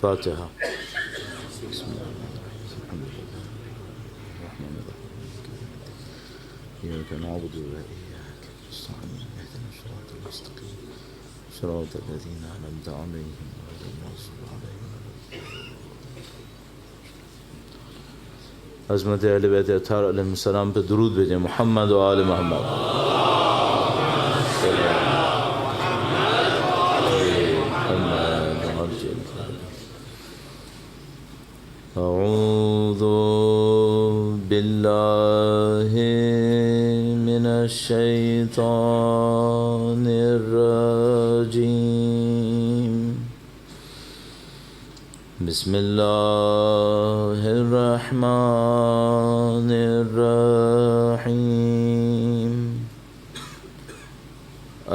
فاتحة. إياك نعبد وإياك نستعين اهدنا الصراط المستقيم صراط الذين أنعمت عليهم غير المغضوب عليهم. عظمت اہل بیت اطہار علیہ السلام پہ درود بھیجیں. محمد و آل محمد. اعوذ باللہ من الشیطان الرجیم. بسم اللہ الرحمن الرحیم.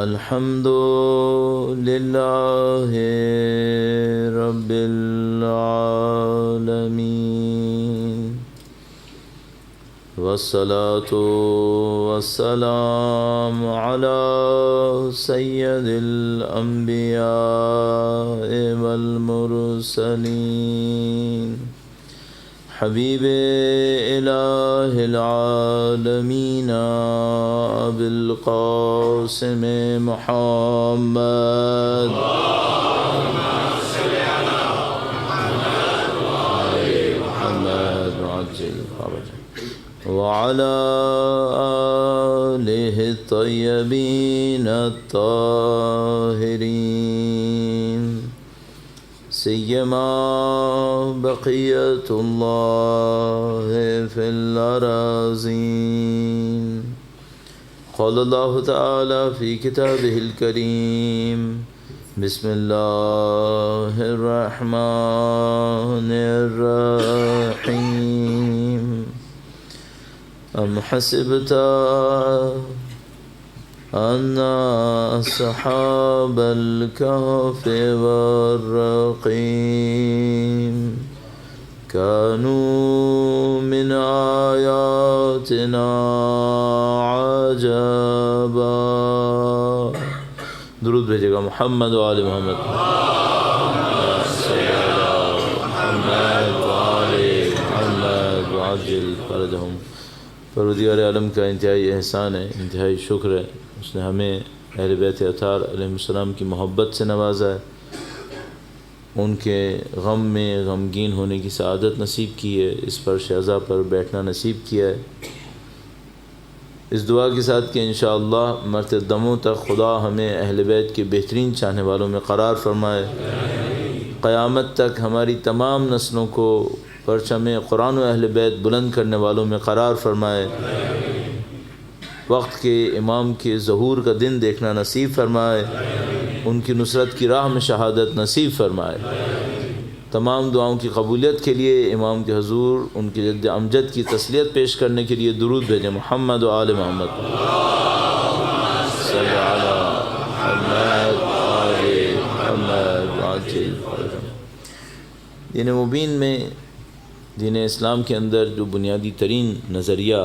الحمد للہ رب العالمین والصلاة والسلام علی سید الانبیاء والمرسلین حبیب الہ العالمین ابی القاسم محمد وعلى آلہ الطیبین الطاہرین سیما بقیت اللہ فی الأراضین. قال اللہ تعالی فی کتابہ الکریم. بسم اللہ الرحمن الرحیم. ام حسبت ان اصحاب الكهف والرقیم كانوا من آیاتنا عجبا. درود بھیجے گا. محمد و آل محمد. محمد و آل محمد وعجل فرجهم. پروردگار عالم کا انتہائی احسان ہے، انتہائی شکر ہے. اس نے ہمیں اہل بیت اطہار علیہ السلام کی محبت سے نوازا ہے، ان کے غم میں غمگین ہونے کی سعادت نصیب کی ہے، اس پر شہزہ پر بیٹھنا نصیب کیا ہے. اس دعا کے ساتھ کہ انشاءاللہ مرتے دموں تک خدا ہمیں اہل بیت کے بہترین چاہنے والوں میں قرار فرمائے. قیامت تک ہماری تمام نسلوں کو پرچم قرآن و اہل بیت بلند کرنے والوں میں قرار فرمائے. وقت کے امام کے ظہور کا دن دیکھنا نصیب فرمائے. ان کی نصرت کی راہ میں شہادت نصیب فرمائے. تمام دعاؤں کی قبولیت کے لیے امام کے حضور ان کے جد امجد کی تسلیت پیش کرنے کے لیے درود بھیجیں. محمد و آل محمد. صلی علی محمد و آل محمد وعجل فرجهم. دین مبین میں، دین اسلام کے اندر جو بنیادی ترین نظریہ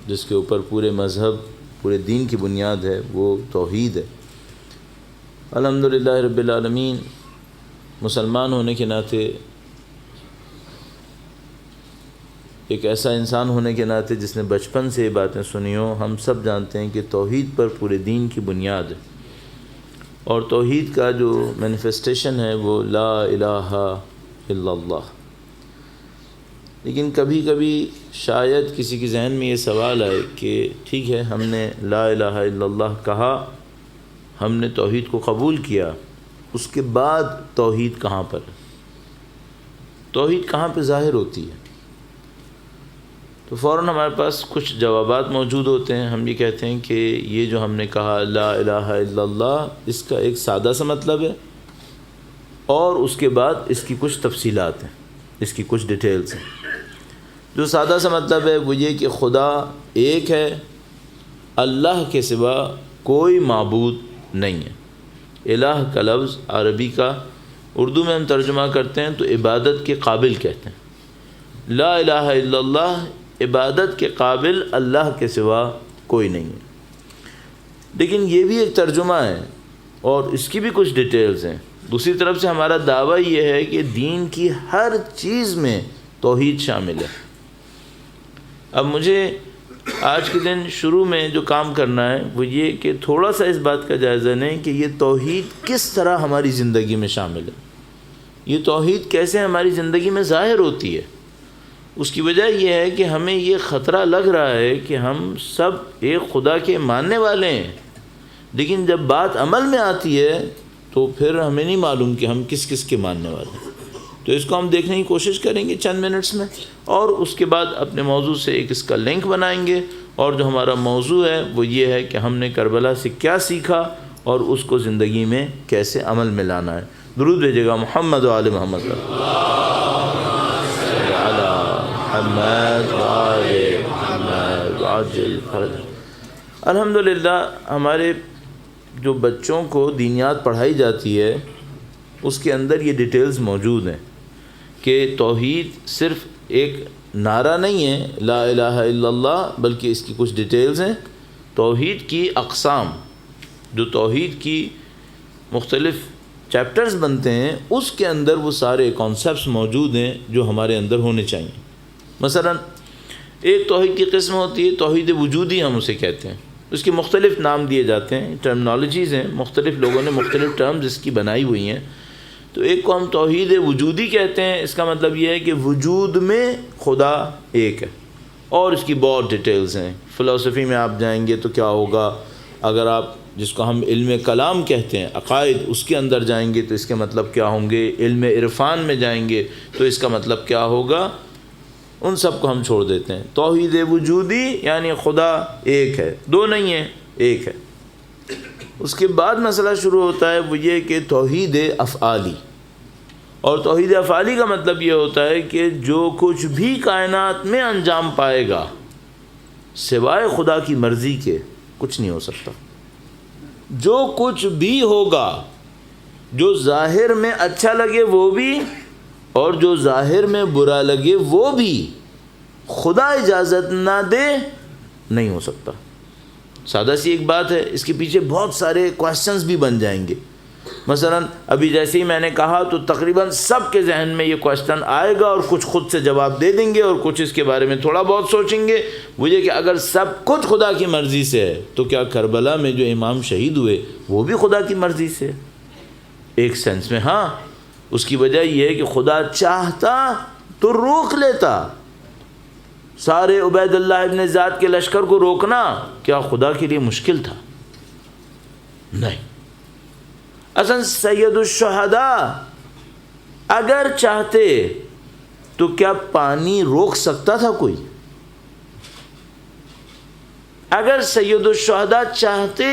جس کے اوپر پورے مذہب، پورے دین کی بنیاد ہے، وہ توحید ہے. الحمدللہ رب العالمین. مسلمان ہونے کے ناطے، ایک ایسا انسان ہونے کے ناطے جس نے بچپن سے یہ باتیں سنی ہوں، ہم سب جانتے ہیں کہ توحید پر پورے دین کی بنیاد ہے. اور توحید کا جو مینیفیسٹیشن ہے وہ لا الہ الا اللہ. لیکن کبھی کبھی شاید کسی کے ذہن میں یہ سوال آئے کہ ٹھیک ہے، ہم نے لا الہ الا اللہ کہا، ہم نے توحید کو قبول کیا، اس کے بعد توحید کہاں پر؟ توحید کہاں پہ ظاہر ہوتی ہے؟ تو فوراً ہمارے پاس کچھ جوابات موجود ہوتے ہیں. ہم یہ کہتے ہیں کہ یہ جو ہم نے کہا لا الہ الا اللہ، اس کا ایک سادہ سا مطلب ہے، اور اس کے بعد اس کی کچھ تفصیلات ہیں، اس کی کچھ ڈیٹیلز ہیں. جو سادہ سا مطلب ہے وہ یہ کہ خدا ایک ہے، اللہ کے سوا کوئی معبود نہیں ہے. الہ کا لفظ عربی کا اردو میں ہم ترجمہ کرتے ہیں تو عبادت کے قابل کہتے ہیں. لا الہ الا اللہ عبادت کے قابل اللہ کے سوا کوئی نہیں ہے۔ لیکن یہ بھی ایک ترجمہ ہے اور اس کی بھی کچھ ڈیٹیلز ہیں۔ دوسری طرف سے ہمارا دعویٰ یہ ہے کہ دین کی ہر چیز میں توحید شامل ہے۔ اب مجھے آج کے دن شروع میں جو کام کرنا ہے وہ یہ کہ تھوڑا سا اس بات کا جائزہ لیں کہ یہ توحید کس طرح ہماری زندگی میں شامل ہے، یہ توحید کیسے ہماری زندگی میں ظاہر ہوتی ہے۔ اس کی وجہ یہ ہے کہ ہمیں یہ خطرہ لگ رہا ہے کہ ہم سب ایک خدا کے ماننے والے ہیں، لیکن جب بات عمل میں آتی ہے تو پھر ہمیں نہیں معلوم کہ ہم کس کس کے ماننے والے ہیں۔ تو اس کو ہم دیکھنے کی کوشش کریں گے چند منٹس میں، اور اس کے بعد اپنے موضوع سے ایک اس کا لنک بنائیں گے، اور جو ہمارا موضوع ہے وہ یہ ہے کہ ہم نے کربلا سے کیا سیکھا اور اس کو زندگی میں کیسے عمل میں لانا ہے۔ درود بھیجے گا محمد و آل محمد الحمدللہ۔ ہمارے جو بچوں کو دینیات پڑھائی جاتی ہے اس کے اندر یہ ڈیٹیلز موجود ہیں کہ توحید صرف ایک نعرہ نہیں ہے لا الہ الا اللہ، بلکہ اس کی کچھ ڈیٹیلز ہیں۔ توحید کی اقسام، جو توحید کی مختلف چیپٹرز بنتے ہیں، اس کے اندر وہ سارے کانسیپٹس موجود ہیں جو ہمارے اندر ہونے چاہیے۔ مثلا ایک توحید کی قسم ہوتی ہے توحید وجودی، ہم اسے کہتے ہیں۔ اس کے مختلف نام دیے جاتے ہیں، ٹرمنالوجیز ہیں، مختلف لوگوں نے مختلف ٹرمز اس کی بنائی ہوئی ہیں۔ تو ایک کو ہم توحید وجودی کہتے ہیں، اس کا مطلب یہ ہے کہ وجود میں خدا ایک ہے، اور اس کی بہت ڈیٹیلز ہیں۔ فلسفی میں آپ جائیں گے تو کیا ہوگا، اگر آپ جس کو ہم علم کلام کہتے ہیں، عقائد، اس کے اندر جائیں گے تو اس کے مطلب کیا ہوں گے، علم عرفان میں جائیں گے تو اس کا مطلب کیا ہوگا، ان سب کو ہم چھوڑ دیتے ہیں۔ توحید وجودی یعنی خدا ایک ہے، دو نہیں ہے، ایک ہے۔ اس کے بعد مسئلہ شروع ہوتا ہے وہ یہ کہ توحید افعالی، اور توحید افعالی کا مطلب یہ ہوتا ہے کہ جو کچھ بھی کائنات میں انجام پائے گا سوائے خدا کی مرضی کے کچھ نہیں ہو سکتا۔ جو کچھ بھی ہوگا، جو ظاہر میں اچھا لگے وہ بھی، اور جو ظاہر میں برا لگے وہ بھی، خدا اجازت نہ دے نہیں ہو سکتا۔ سادہ سی ایک بات ہے، اس کے پیچھے بہت سارے کویسچنز بھی بن جائیں گے۔ مثلا ابھی جیسے ہی میں نے کہا تو تقریباً سب کے ذہن میں یہ کویسچن آئے گا، اور کچھ خود سے جواب دے دیں گے اور کچھ اس کے بارے میں تھوڑا بہت سوچیں گے۔ وہ یہ کہ اگر سب کچھ خدا کی مرضی سے ہے تو کیا کربلا میں جو امام شہید ہوئے وہ بھی خدا کی مرضی سے ہے؟ ایک سینس میں ہاں۔ اس کی وجہ یہ ہے کہ خدا چاہتا تو روک لیتا۔ سارے عبید اللہ ابن زیاد کے لشکر کو روکنا کیا خدا کے لیے مشکل تھا؟ نہیں۔ اصلا سید الشہداء اگر چاہتے تو کیا پانی روک سکتا تھا کوئی؟ اگر سید الشہداء چاہتے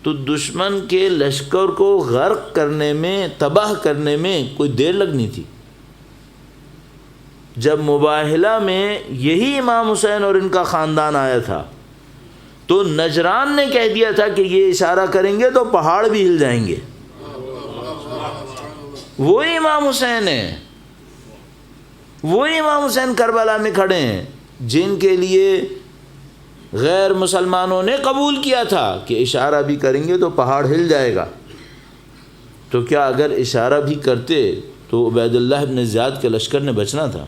تو دشمن کے لشکر کو غرق کرنے میں، تباہ کرنے میں کوئی دیر لگنی تھی۔ جب مباہلہ میں یہی امام حسین اور ان کا خاندان آیا تھا تو نجران نے کہہ دیا تھا کہ یہ اشارہ کریں گے تو پہاڑ بھی ہل جائیں گے۔ وہی امام حسین ہیں، وہی امام حسین کربلا میں کھڑے ہیں جن کے لیے غیر مسلمانوں نے قبول کیا تھا کہ اشارہ بھی کریں گے تو پہاڑ ہل جائے گا۔ تو کیا اگر اشارہ بھی کرتے تو عبید اللہ ابن زیاد کے لشکر نے بچنا تھا؟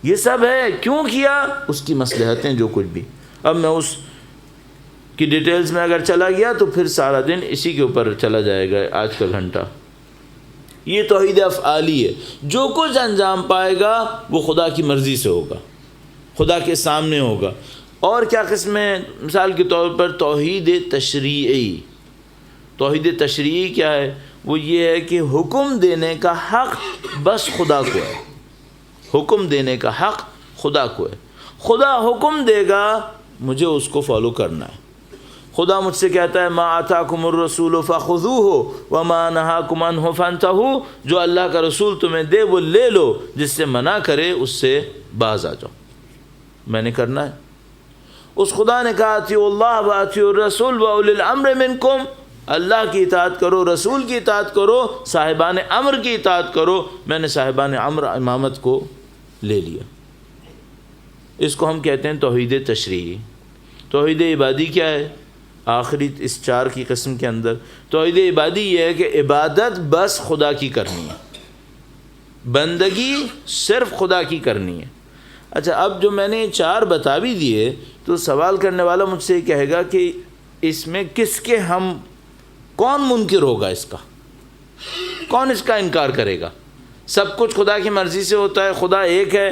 یہ سب ہے کیوں کیا، اس کی مصلحتیں جو کچھ بھی۔ اب میں اس کی ڈیٹیلز میں اگر چلا گیا تو پھر سارا دن اسی کے اوپر چلا جائے گا، آج کا گھنٹہ۔ یہ توحید افعالی ہے، جو کچھ انجام پائے گا وہ خدا کی مرضی سے ہوگا، خدا کے سامنے ہوگا۔ اور کیا قسمیں، مثال کے طور پر توحید تشریعی۔ توحید تشریعی کیا ہے؟ وہ یہ ہے کہ حکم دینے کا حق بس خدا کو ہے، حکم دینے کا حق خدا کو ہے۔ خدا حکم دے گا، مجھے اس کو فالو کرنا ہے۔ خدا مجھ سے کہتا ہے ما آتاکم الرسول فخذوہ وما نہاکم عنہ فانتہوا، جو اللہ کا رسول تمہیں دے وہ لے لو، جس سے منع کرے اس سے باز آ جاؤ۔ میں نے کرنا ہے۔ اس خدا نے کہا اطیعوا اللہ واطیعوا الرسول واولی الامر منکم، اللہ کی اطاعت کرو، رسول کی اطاعت کرو، صاحبان امر کی اطاعت کرو۔ میں نے صاحبان امر امامت کو لے لیا۔ اس کو ہم کہتے ہیں توحید تشریعی۔ توحید عبادی کیا ہے؟ آخری اس 4 کی قسم کے اندر توحید عبادی یہ ہے کہ عبادت بس خدا کی کرنی ہے، بندگی صرف خدا کی کرنی ہے۔ اچھا، اب جو میں نے 4 بتا بھی دیے تو سوال کرنے والا مجھ سے یہ کہے گا کہ اس میں کس کے ہم، کون منکر ہوگا اس کا، کون اس کا انکار کرے گا؟ سب کچھ خدا کی مرضی سے ہوتا ہے، خدا ایک ہے،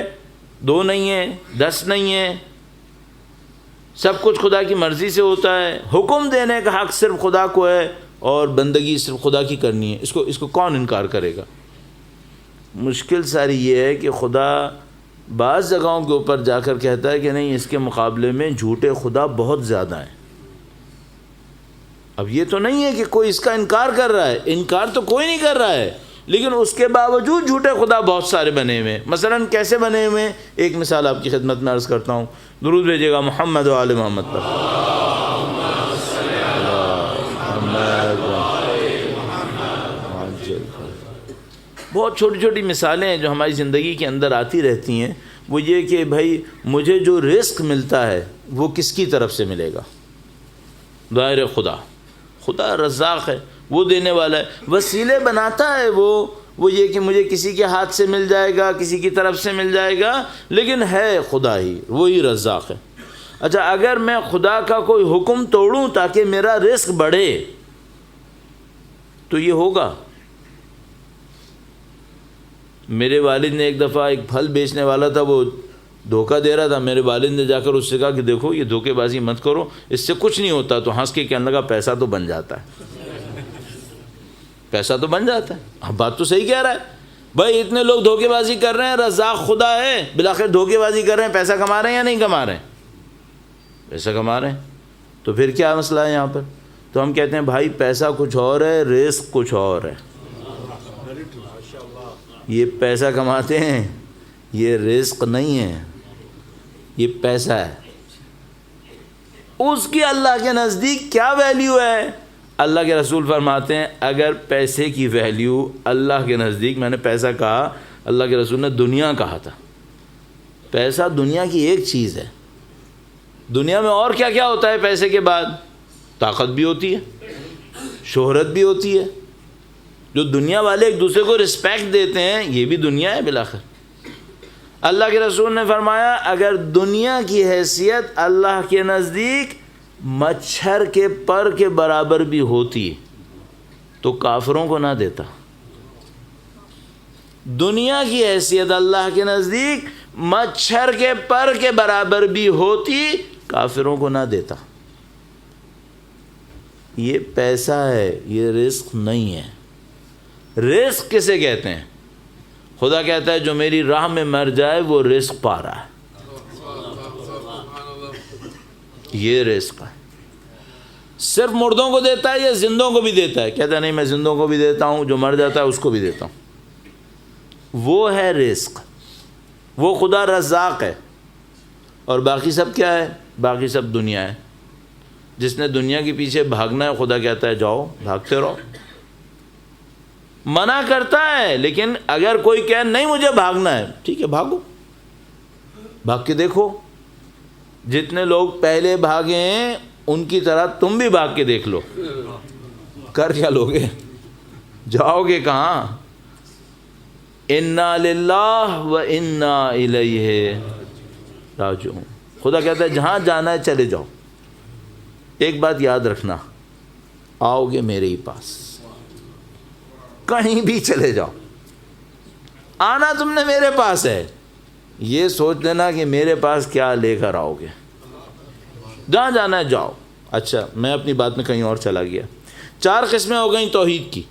2 نہیں ہے، 10 نہیں ہے، سب کچھ خدا کی مرضی سے ہوتا ہے، حکم دینے کا حق صرف خدا کو ہے اور بندگی صرف خدا کی کرنی ہے، اس کو کون انکار کرے گا؟ مشکل ساری یہ ہے کہ خدا بعض جگہوں کے اوپر جا کر کہتا ہے کہ نہیں، اس کے مقابلے میں جھوٹے خدا بہت زیادہ ہیں۔ اب یہ تو نہیں ہے کہ کوئی اس کا انکار کر رہا ہے، انکار تو کوئی نہیں کر رہا ہے، لیکن اس کے باوجود جھوٹے خدا بہت سارے بنے ہوئے ہیں۔ مثلا کیسے بنے ہوئے ہیں؟ ایک مثال آپ کی خدمت میں عرض کرتا ہوں، درود بھیجیے گا محمد و آل محمد پر۔ بہت چھوٹی چھوٹی مثالیں ہیں جو ہماری زندگی کے اندر آتی رہتی ہیں، وہ یہ کہ بھائی مجھے جو رزق ملتا ہے وہ کس کی طرف سے ملے گا؟ ظاہر خدا رزاق ہے، وہ دینے والا ہے، وسیلے بناتا ہے وہ یہ کہ مجھے کسی کے ہاتھ سے مل جائے گا، کسی کی طرف سے مل جائے گا، لیکن ہے خدا ہی، وہی رزاق ہے۔ اچھا، اگر میں خدا کا کوئی حکم توڑوں تاکہ میرا رزق بڑھے تو یہ ہوگا؟ میرے والد نے ایک دفعہ ایک پھل بیچنے والا تھا، وہ دھوکہ دے رہا تھا، میرے والد نے جا کر اس سے کہا کہ دیکھو یہ دھوکے بازی مت کرو، اس سے کچھ نہیں ہوتا، تو ہنس کے کہنے لگا پیسہ تو بن جاتا ہے، پیسہ تو بن جاتا ہے۔ اب بات تو صحیح کہہ رہا ہے بھائی، اتنے لوگ دھوکے بازی کر رہے ہیں، رزاق خدا ہے، بالآخر دھوکے بازی کر رہے ہیں، پیسہ کما رہے ہیں یا نہیں کما رہے ہیں؟ پیسہ کما رہے ہیں، تو پھر کیا مسئلہ ہے یہاں پر؟ تو ہم کہتے ہیں بھائی پیسہ کچھ اور ہے، رزق کچھ اور ہے۔ یہ پیسہ کماتے ہیں، یہ رزق نہیں ہے، یہ پیسہ ہے۔ اس کی اللہ کے نزدیک کیا ویلیو ہے؟ اللہ کے رسول فرماتے ہیں اگر پیسے کی ویلیو اللہ کے نزدیک، میں نے پیسہ کہا، اللہ کے رسول نے دنیا کہا تھا۔ پیسہ دنیا کی ایک چیز ہے، دنیا میں اور کیا کیا ہوتا ہے پیسے کے بعد؟ طاقت بھی ہوتی ہے، شہرت بھی ہوتی ہے، جو دنیا والے ایک دوسرے کو رسپیکٹ دیتے ہیں، یہ بھی دنیا ہے بالآخر۔ اللہ کے رسول نے فرمایا اگر دنیا کی حیثیت اللہ کے نزدیک مچھر کے پر کے برابر بھی ہوتی تو کافروں کو نہ دیتا۔ دنیا کی حیثیت اللہ کے نزدیک مچھر کے پر کے برابر بھی ہوتی، کافروں کو نہ دیتا۔ یہ پیسہ ہے، یہ رزق نہیں ہے۔ رزق کسے کہتے ہیں؟ خدا کہتا ہے جو میری راہ میں مر جائے وہ رزق پا رہا ہے، یہ رزق ہے۔ صرف مردوں کو دیتا ہے یا زندوں کو بھی دیتا ہے؟ کہتا ہے نہیں، میں زندوں کو بھی دیتا ہوں، جو مر جاتا ہے اس کو بھی دیتا ہوں۔ وہ ہے رزق، وہ خدا رزاق ہے۔ اور باقی سب کیا ہے؟ باقی سب دنیا ہے۔ جس نے دنیا کے پیچھے بھاگنا ہے، خدا کہتا ہے جاؤ، بھاگتے رہو، منع کرتا ہے۔ لیکن اگر کوئی کہے نہیں مجھے بھاگنا ہے، ٹھیک ہے بھاگو، بھاگ کے دیکھو، جتنے لوگ پہلے بھاگے ہیں ان کی طرح تم بھی بھاگ کے دیکھ لو، کر کیا لوگے؟ جاؤ گے کہاں؟ انا للہ و انا الیہ راجعون۔ خدا کہتا ہے جہاں جانا ہے چلے جاؤ، ایک بات یاد رکھنا، آؤ گے میرے ہی پاس، کہیں بھی چلے جاؤ، آنا تم نے میرے پاس ہے۔ یہ سوچ لینا کہ میرے پاس کیا لے کر آؤ گے، جہاں جانا ہے جاؤ۔ اچھا، میں اپنی بات میں کہیں اور چلا گیا۔ 4 قسمیں ہو گئیں توحید کی۔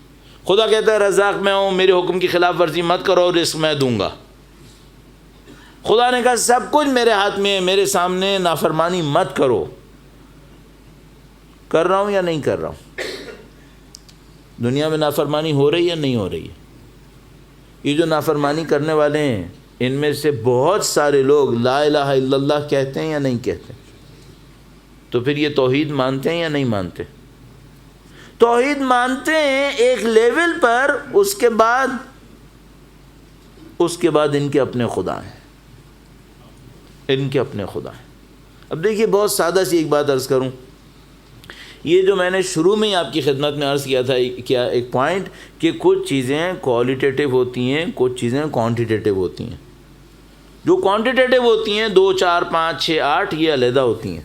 خدا کہتا ہے رزاق میں ہوں، میرے حکم کی خلاف ورزی مت کرو، رزق میں دوں گا۔ خدا نے کہا سب کچھ میرے ہاتھ میں ہے، میرے سامنے نافرمانی مت کرو۔ کر رہا ہوں یا نہیں کر رہا ہوں؟ دنیا میں نافرمانی ہو رہی ہے یا نہیں ہو رہی ہے؟ یہ جو نافرمانی کرنے والے ہیں ان میں سے بہت سارے لوگ لا الہ الا اللہ کہتے ہیں یا نہیں کہتے؟ تو پھر یہ توحید مانتے ہیں یا نہیں مانتے؟ توحید مانتے ہیں ایک لیول پر، اس کے بعد ان کے اپنے خدا ہیں۔ ان کے اپنے خدا ہیں۔ اب دیکھیے بہت سادہ سی ایک بات عرض کروں، یہ جو میں نے شروع میں ہی آپ کی خدمت میں عرض کیا تھا کیا ایک پوائنٹ کہ کچھ چیزیں کوالٹیٹیو ہوتی ہیں، کچھ چیزیں کوانٹیٹیو ہوتی ہیں۔ جو کوانٹیٹیو ہوتی ہیں 2 4 5 6 8 یہ علیحدہ ہوتی ہیں،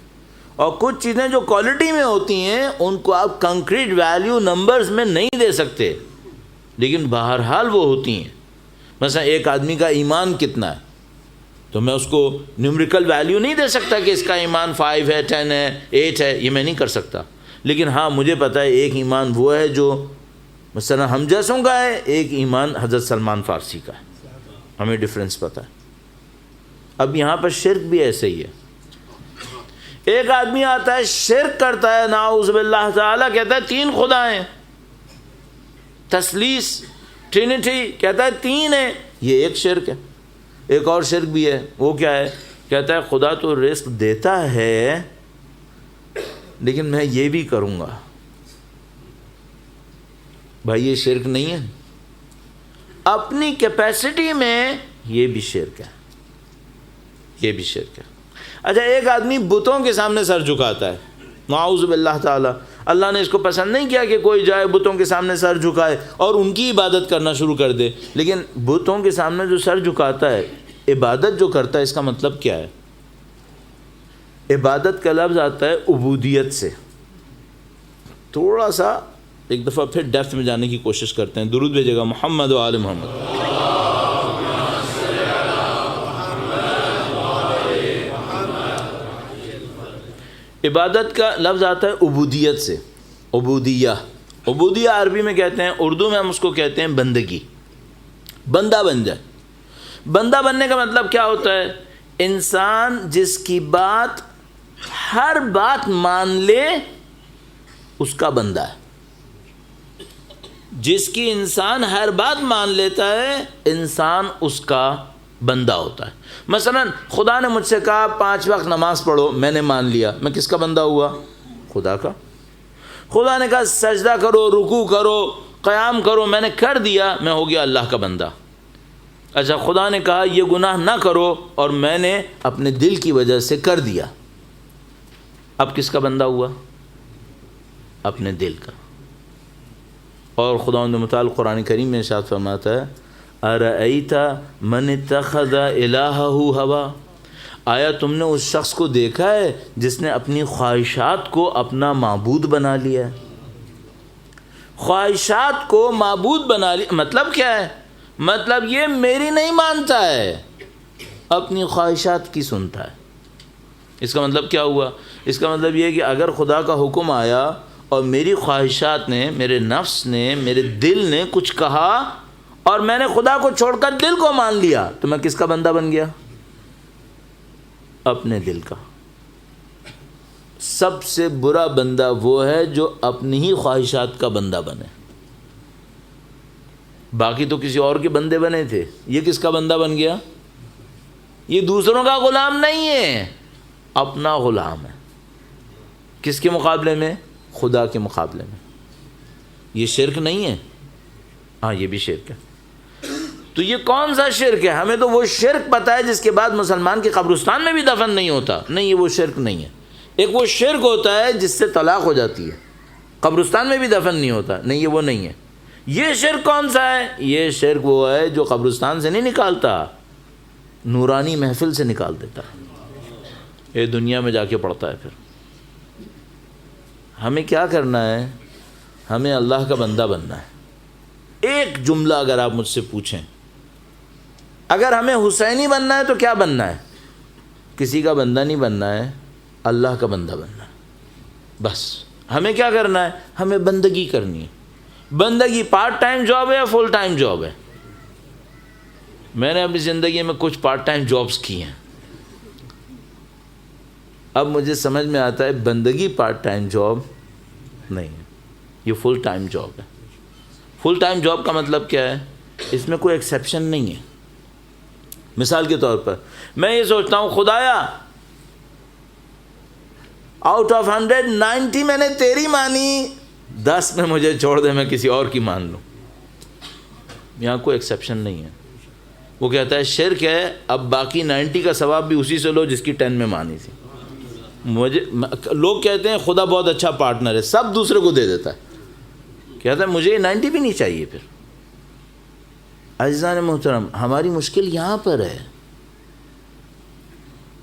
اور کچھ چیزیں جو کوالٹی میں ہوتی ہیں ان کو آپ کنکریٹ ویلیو نمبرز میں نہیں دے سکتے، لیکن بہرحال وہ ہوتی ہیں۔ مثلا ایک آدمی کا ایمان کتنا ہے تو میں اس کو نیومریکل ویلیو نہیں دے سکتا کہ اس کا ایمان 5 ہے 10 ہے 8 ہے، یہ میں نہیں کر سکتا، لیکن ہاں مجھے پتہ ہے ایک ایمان وہ ہے جو مثلا ہم جیسوں کا ہے، ایک ایمان حضرت سلمان فارسی کا ہے، ہمیں ڈفرینس پتہ ہے۔ اب یہاں پر شرک بھی ایسے ہی ہے، ایک آدمی آتا ہے شرک کرتا ہے، نعوذ باللہ تعالیٰ، کہتا ہے 3 خدا ہیں، تثلیث ٹرینٹی کہتا ہے 3 ہیں، یہ ایک شرک ہے۔ ایک اور شرک بھی ہے، وہ کیا ہے؟ کہتا ہے خدا تو رزق دیتا ہے لیکن میں یہ بھی کروں گا۔ بھائی یہ شرک نہیں ہے؟ اپنی کیپیسٹی میں یہ بھی شرک ہے، یہ بھی شرک ہے۔ اچھا ایک آدمی بتوں کے سامنے سر جھکاتا ہے، نعوذ باللہ تعالی، اللہ نے اس کو پسند نہیں کیا کہ کوئی جائے بتوں کے سامنے سر جھکائے اور ان کی عبادت کرنا شروع کر دے، لیکن بتوں کے سامنے جو سر جھکاتا ہے، عبادت جو کرتا ہے، اس کا مطلب کیا ہے؟ عبادت کا لفظ آتا ہے عبودیت سے۔ تھوڑا سا ایک دفعہ پھر ڈیپتھ میں جانے کی کوشش کرتے ہیں، درود بھیجے گا محمد و آل محمد۔ عبادت کا لفظ آتا ہے عبودیت سے، عبودیہ، عبودیہ عربی میں کہتے ہیں، اردو میں ہم اس کو کہتے ہیں بندگی، بندہ بن جائے۔ بندہ بننے کا مطلب کیا ہوتا ہے؟ انسان جس کی بات ہر بات مان لے اس کا بندہ ہے، جس کی انسان ہر بات مان لیتا ہے انسان اس کا بندہ ہوتا ہے۔ مثلا خدا نے مجھ سے کہا 5 وقت نماز پڑھو، میں نے مان لیا، میں کس کا بندہ ہوا؟ خدا کا۔ خدا نے کہا سجدہ کرو، رکوع کرو، قیام کرو، میں نے کر دیا، میں ہو گیا اللہ کا بندہ۔ اچھا خدا نے کہا یہ گناہ نہ کرو اور میں نے اپنے دل کی وجہ سے کر دیا، اب کس کا بندہ ہوا؟ اپنے دل کا۔ اور خداوند متعال قرآن کریم میں ارشاد فرماتا ہے ارأیت من اتخذ الہہ ہوا، آیا تم نے اس شخص کو دیکھا ہے جس نے اپنی خواہشات کو اپنا معبود بنا لیا ہے؟ خواہشات کو معبود بنا لیا مطلب کیا ہے؟ مطلب یہ میری نہیں مانتا ہے، اپنی خواہشات کی سنتا ہے۔ اس کا مطلب کیا ہوا؟ اس کا مطلب یہ ہے کہ اگر خدا کا حکم آیا اور میری خواہشات نے، میرے نفس نے، میرے دل نے کچھ کہا اور میں نے خدا کو چھوڑ کر دل کو مان لیا، تو میں کس کا بندہ بن گیا؟ اپنے دل کا۔ سب سے برا بندہ وہ ہے جو اپنی ہی خواہشات کا بندہ بنے۔ باقی تو کسی اور کے بندے بنے تھے، یہ کس کا بندہ بن گیا؟ یہ دوسروں کا غلام نہیں ہے، اپنا غلام ہے۔ کس کے مقابلے میں؟ خدا کے مقابلے میں۔ یہ شرک نہیں ہے؟ ہاں یہ بھی شرک ہے۔ تو یہ کون سا شرک ہے؟ ہمیں تو وہ شرک پتہ ہے جس کے بعد مسلمان کے قبرستان میں بھی دفن نہیں ہوتا، نہیں یہ وہ شرک نہیں ہے۔ ایک وہ شرک ہوتا ہے جس سے طلاق ہو جاتی ہے، قبرستان میں بھی دفن نہیں ہوتا، نہیں یہ وہ نہیں ہے۔ یہ شرک کون سا ہے؟ یہ شرک وہ ہے جو قبرستان سے نہیں نکالتا، نورانی محفل سے نکال دیتا ہے، یہ دنیا میں جا کے پڑتا ہے۔ پھر ہمیں کیا کرنا ہے؟ ہمیں اللہ کا بندہ بننا ہے۔ ایک جملہ اگر آپ مجھ سے پوچھیں، اگر ہمیں حسینی بننا ہے تو کیا بننا ہے؟ کسی کا بندہ نہیں بننا ہے، اللہ کا بندہ بننا ہے۔ بس ہمیں کیا کرنا ہے؟ ہمیں بندگی کرنی ہے۔ بندگی پارٹ ٹائم جاب ہے یا فل ٹائم جاب ہے؟ میں نے اپنی زندگی میں کچھ پارٹ ٹائم جابز کی ہیں، اب مجھے سمجھ میں آتا ہے بندگی پارٹ ٹائم جاب نہیں ہے، یہ فل ٹائم جاب ہے۔ فل ٹائم جاب کا مطلب کیا ہے؟ اس میں کوئی ایکسیپشن نہیں ہے۔ مثال کے طور پر میں یہ سوچتا ہوں خدایا آؤٹ آف 100 90 میں نے تیری مانی، 10 میں مجھے چھوڑ دے، میں کسی اور کی مان لوں، یہاں کوئی ایکسیپشن نہیں ہے۔ وہ کہتا ہے شرک ہے، اب باقی 90 کا ثواب بھی اسی سے لو جس کی 10 میں مانی تھی. لوگ کہتے ہیں خدا بہت اچھا پارٹنر ہے، سب دوسرے کو دے دیتا ہے، کہتا ہے مجھے 90 بھی نہیں چاہیے. پھر عزیزان محترم، ہماری مشکل یہاں پر ہے.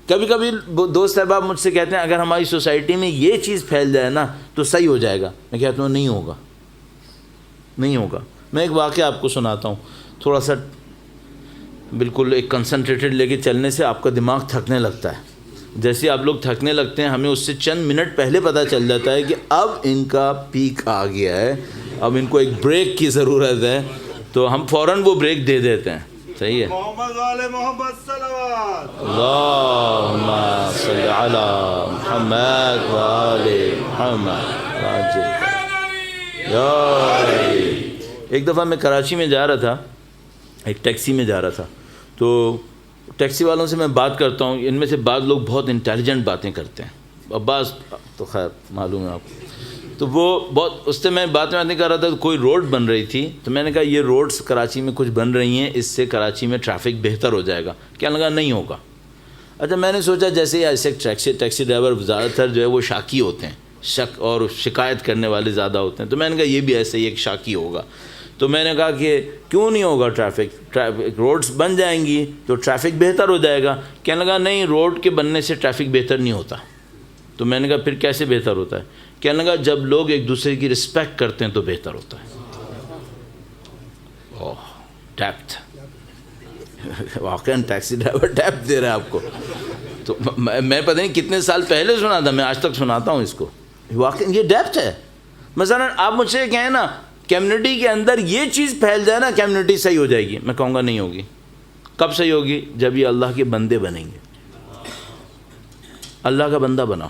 کبھی کبھی دوست احباب مجھ سے کہتے ہیں اگر ہماری سوسائٹی میں یہ چیز پھیل جائے نا تو صحیح ہو جائے گا. میں کہتا ہوں نہیں ہوگا، نہیں ہوگا. میں ایک واقعہ آپ کو سناتا ہوں. تھوڑا سا بالکل ایک کنسنٹریٹڈ لے کے چلنے سے آپ کا دماغ تھکنے لگتا ہے. جیسے آپ لوگ تھکنے لگتے ہیں، ہمیں اس سے چند منٹ پہلے پتہ چل جاتا ہے کہ اب ان کا پیک آ گیا ہے، اب ان کو ایک بریک کی ضرورت ہے، تو ہم فوراً وہ بریک دے دیتے ہیں. صحیح ہے. محمد والے محمد صلوات. اللہم صلی علی محمد وآل محمد. ایک دفعہ میں کراچی میں جا رہا تھا، ایک ٹیکسی میں جا رہا تھا، تو ٹیکسی والوں سے میں بات کرتا ہوں. ان میں سے بعض لوگ بہت انٹیلیجنٹ باتیں کرتے ہیں، بعض تو خیر معلوم ہے آپ کو. تو وہ بہت اس سے میں بات نہیں کر رہا تھا. کوئی روڈ بن رہی تھی تو میں نے کہا یہ روڈز کراچی میں کچھ بن رہی ہیں، اس سے کراچی میں ٹریفک بہتر ہو جائے گا. کیا لگا نہیں ہوگا. اچھا میں نے سوچا جیسے ہی ایسے ٹیکسی ڈرائیور زیادہ تر جو ہے وہ شاکی ہوتے ہیں، شک اور شکایت کرنے والے زیادہ ہوتے ہیں، تو میں نے کہا یہ بھی ایسے ہی ایک شاکی ہوگا. تو میں نے کہا کہ کیوں نہیں ہوگا ٹریفک روڈز بن جائیں گی تو ٹریفک بہتر ہو جائے گا. کہنے لگا نہیں، روڈ کے بننے سے ٹریفک بہتر نہیں ہوتا. تو میں نے کہا پھر کیسے بہتر ہوتا ہے. کہنے لگا جب لوگ ایک دوسرے کی رسپیکٹ کرتے ہیں تو بہتر ہوتا ہے. اوہ ڈیپتھ. واقعاً ٹیکسی ڈرائیور ڈیپتھ دے رہا ہے آپ کو. تو میں پتہ نہیں کتنے سال پہلے سنا تھا، میں آج تک سناتا ہوں اس کو. واقعاً یہ ڈیپتھ ہے. مثلا آپ مجھ سے کہیں نا کمیونٹی کے اندر یہ چیز پھیل جائے نا کمیونٹی صحیح ہو جائے گی، میں کہوں گا نہیں ہوگی. کب صحیح ہوگی؟ جب یہ اللہ کے بندے بنیں گے. اللہ کا بندہ بناؤ،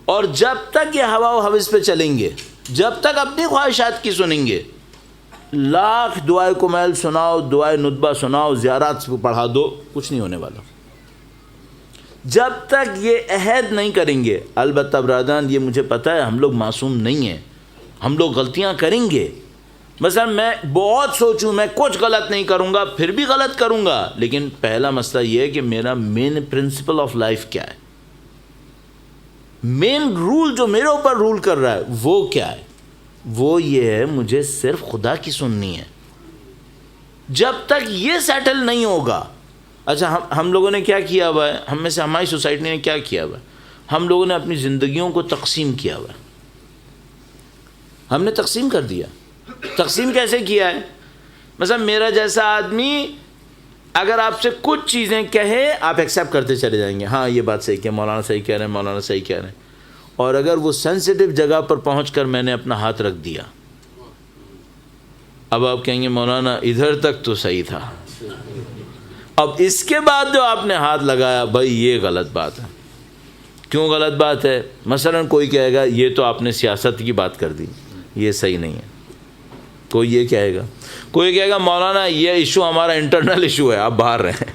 اور جب تک یہ ہوا و ہوس پہ چلیں گے، جب تک اپنی خواہشات کی سنیں گے، لاکھ دعائے کمیل سناؤ، دعائے ندبہ سناؤ، زیارات پڑھا دو، کچھ نہیں ہونے والا. جب تک یہ عہد نہیں کریں گے. البتہ برادران یہ مجھے پتہ ہے ہم لوگ معصوم نہیں ہیں، ہم لوگ غلطیاں کریں گے. مثلا میں بہت سوچوں میں کچھ غلط نہیں کروں گا، پھر بھی غلط کروں گا. لیکن پہلا مسئلہ یہ ہے کہ میرا مین پرنسپل آف لائف کیا ہے، مین رول جو میرے اوپر رول کر رہا ہے وہ کیا ہے. وہ یہ ہے مجھے صرف خدا کی سننی ہے. جب تک یہ سیٹل نہیں ہوگا. اچھا ہم لوگوں نے کیا کیا ہوا ہے، ہم میں سے ہماری سوسائٹی نے کیا کیا ہوا ہے، ہم لوگوں نے اپنی زندگیوں کو تقسیم کیا ہوا ہے. ہم نے تقسیم کر دیا. تقسیم کیسے کیا ہے؟ مثلا میرا جیسا آدمی اگر آپ سے کچھ چیزیں کہے آپ ایکسیپٹ کرتے چلے جائیں گے، ہاں یہ بات صحیح کہ مولانا صحیح کہہ رہے ہیں، مولانا صحیح کہہ رہے ہیں. اور اگر وہ سینسیٹیو جگہ پر پہنچ کر میں نے اپنا ہاتھ رکھ دیا، اب آپ کہیں گے مولانا ادھر تک تو صحیح تھا، اب اس کے بعد جو آپ نے ہاتھ لگایا بھائی یہ غلط بات ہے. کیوں غلط بات ہے؟ مثلا کوئی کہے گا یہ تو آپ نے سیاست کی بات کر دی، یہ صحیح نہیں ہے. کوئی یہ کہے گا، کوئی کہے گا مولانا یہ ایشو ہمارا انٹرنل ایشو ہے، آپ باہر رہیں،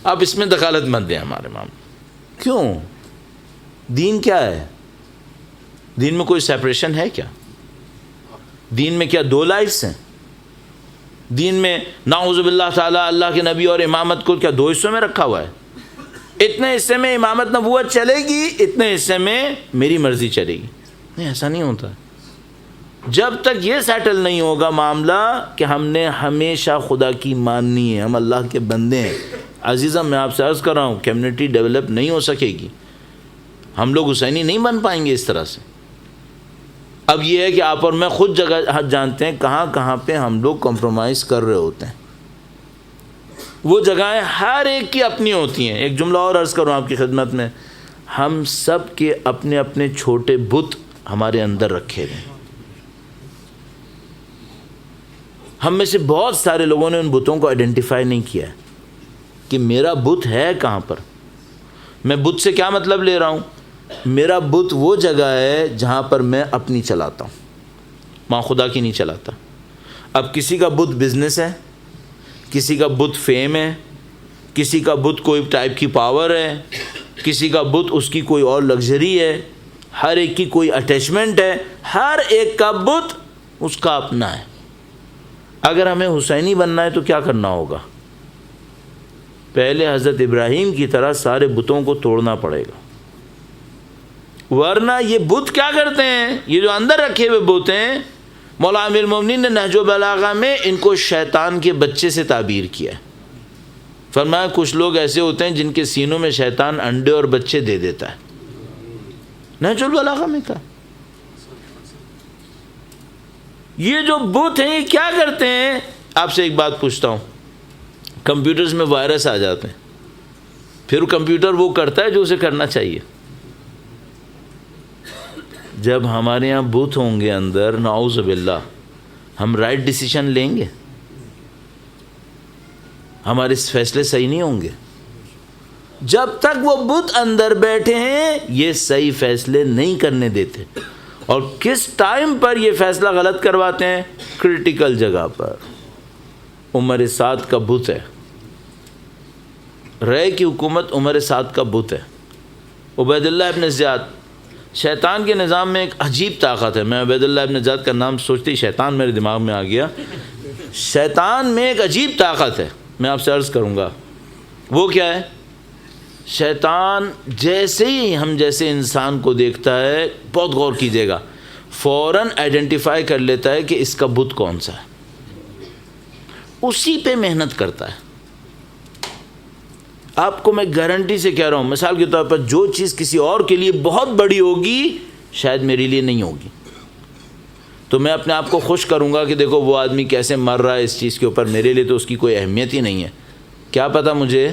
آپ اس میں دخالت مت دیں ہمارے معاملے. کیوں؟ دین کیا ہے؟ دین میں کوئی سیپریشن ہے کیا؟ دین میں کیا دو لائفز ہیں؟ دین میں نعوذ باللہ تعالیٰ اللہ کے نبی اور امامت کو کیا دو حصوں میں رکھا ہوا ہے؟ اتنے حصے میں امامت نبوت چلے گی، اتنے حصے میں میری مرضی چلے گی. نہیں، ایسا نہیں ہوتا. جب تک یہ سیٹل نہیں ہوگا معاملہ کہ ہم نے ہمیشہ خدا کی ماننی ہے، ہم اللہ کے بندے ہیں. عزیزم میں آپ سے عرض کر رہا ہوں کمیونٹی ڈیولپ نہیں ہو سکے گی، ہم لوگ حسینی نہیں بن پائیں گے اس طرح سے. اب یہ ہے کہ آپ اور میں خود جگہ جانتے ہیں کہاں کہاں پہ ہم لوگ کمپرومائز کر رہے ہوتے ہیں. وہ جگہیں ہر ایک کی اپنی ہوتی ہیں. ایک جملہ اور عرض کروں آپ کی خدمت میں، ہم سب کے اپنے اپنے چھوٹے بت ہمارے اندر رکھے ہوئے ہیں. ہم میں سے بہت سارے لوگوں نے ان بتوں کو آئیڈینٹیفائی نہیں کیا ہے کہ میرا بت ہے کہاں پر. میں بت سے کیا مطلب لے رہا ہوں؟ میرا بت وہ جگہ ہے جہاں پر میں اپنی چلاتا ہوں، ماں خدا کی نہیں چلاتا. اب کسی کا بت بزنس ہے، کسی کا بت فیم ہے، کسی کا بت کوئی ٹائپ کی پاور ہے، کسی کا بت اس کی کوئی اور لگژری ہے، ہر ایک کی کوئی اٹیچمنٹ ہے، ہر ایک کا بت اس کا اپنا ہے. اگر ہمیں حسینی بننا ہے تو کیا کرنا ہوگا؟ پہلے حضرت ابراہیم کی طرح سارے بتوں کو توڑنا پڑے گا، ورنہ یہ بت کیا کرتے ہیں، یہ جو اندر رکھے ہوئے بت ہیں، مولا امیر المومنین نے نہج البلاغہ میں ان کو شیطان کے بچے سے تعبیر کیا ہے۔ فرمایا کچھ لوگ ایسے ہوتے ہیں جن کے سینوں میں شیطان انڈے اور بچے دے دیتا ہے، نہج البلاغہ میں کہا۔ یہ جو بت ہیں یہ کیا کرتے ہیں؟ آپ سے ایک بات پوچھتا ہوں، کمپیوٹرز میں وائرس آ جاتے ہیں، پھر کمپیوٹر وہ کرتا ہے جو اسے کرنا چاہیے۔ جب ہمارے یہاں بت ہوں گے اندر، نعوذ باللہ، ہم رائٹ ڈیسیشن لیں گے؟ ہمارے فیصلے صحیح نہیں ہوں گے۔ جب تک وہ بت اندر بیٹھے ہیں یہ صحیح فیصلے نہیں کرنے دیتے، اور کس ٹائم پر یہ فیصلہ غلط کرواتے ہیں؟ کرٹیکل جگہ پر۔ عمر سعد کا بت ہے، رے کی حکومت عمر سعد کا بت ہے۔ عبید اللہ ابن زیاد، شیطان کے نظام میں ایک عجیب طاقت ہے، میں عبید اللہ ابن زیاد کا نام سوچتے ہی شیطان میرے دماغ میں آ گیا۔ شیطان میں ایک عجیب طاقت ہے، میں آپ سے عرض کروں گا وہ کیا ہے؟ شیطان جیسے ہی ہم جیسے انسان کو دیکھتا ہے، بہت غور کیجیے گا، فوراً آئیڈینٹیفائی کر لیتا ہے کہ اس کا بت کون سا ہے، اسی پہ محنت کرتا ہے۔ آپ کو میں گارنٹی سے کہہ رہا ہوں، مثال کے طور پر جو چیز کسی اور کے لیے بہت بڑی ہوگی شاید میرے لیے نہیں ہوگی، تو میں اپنے آپ کو خوش کروں گا کہ دیکھو وہ آدمی کیسے مر رہا ہے اس چیز کے اوپر، میرے لیے تو اس کی کوئی اہمیت ہی نہیں ہے۔ کیا پتہ مجھے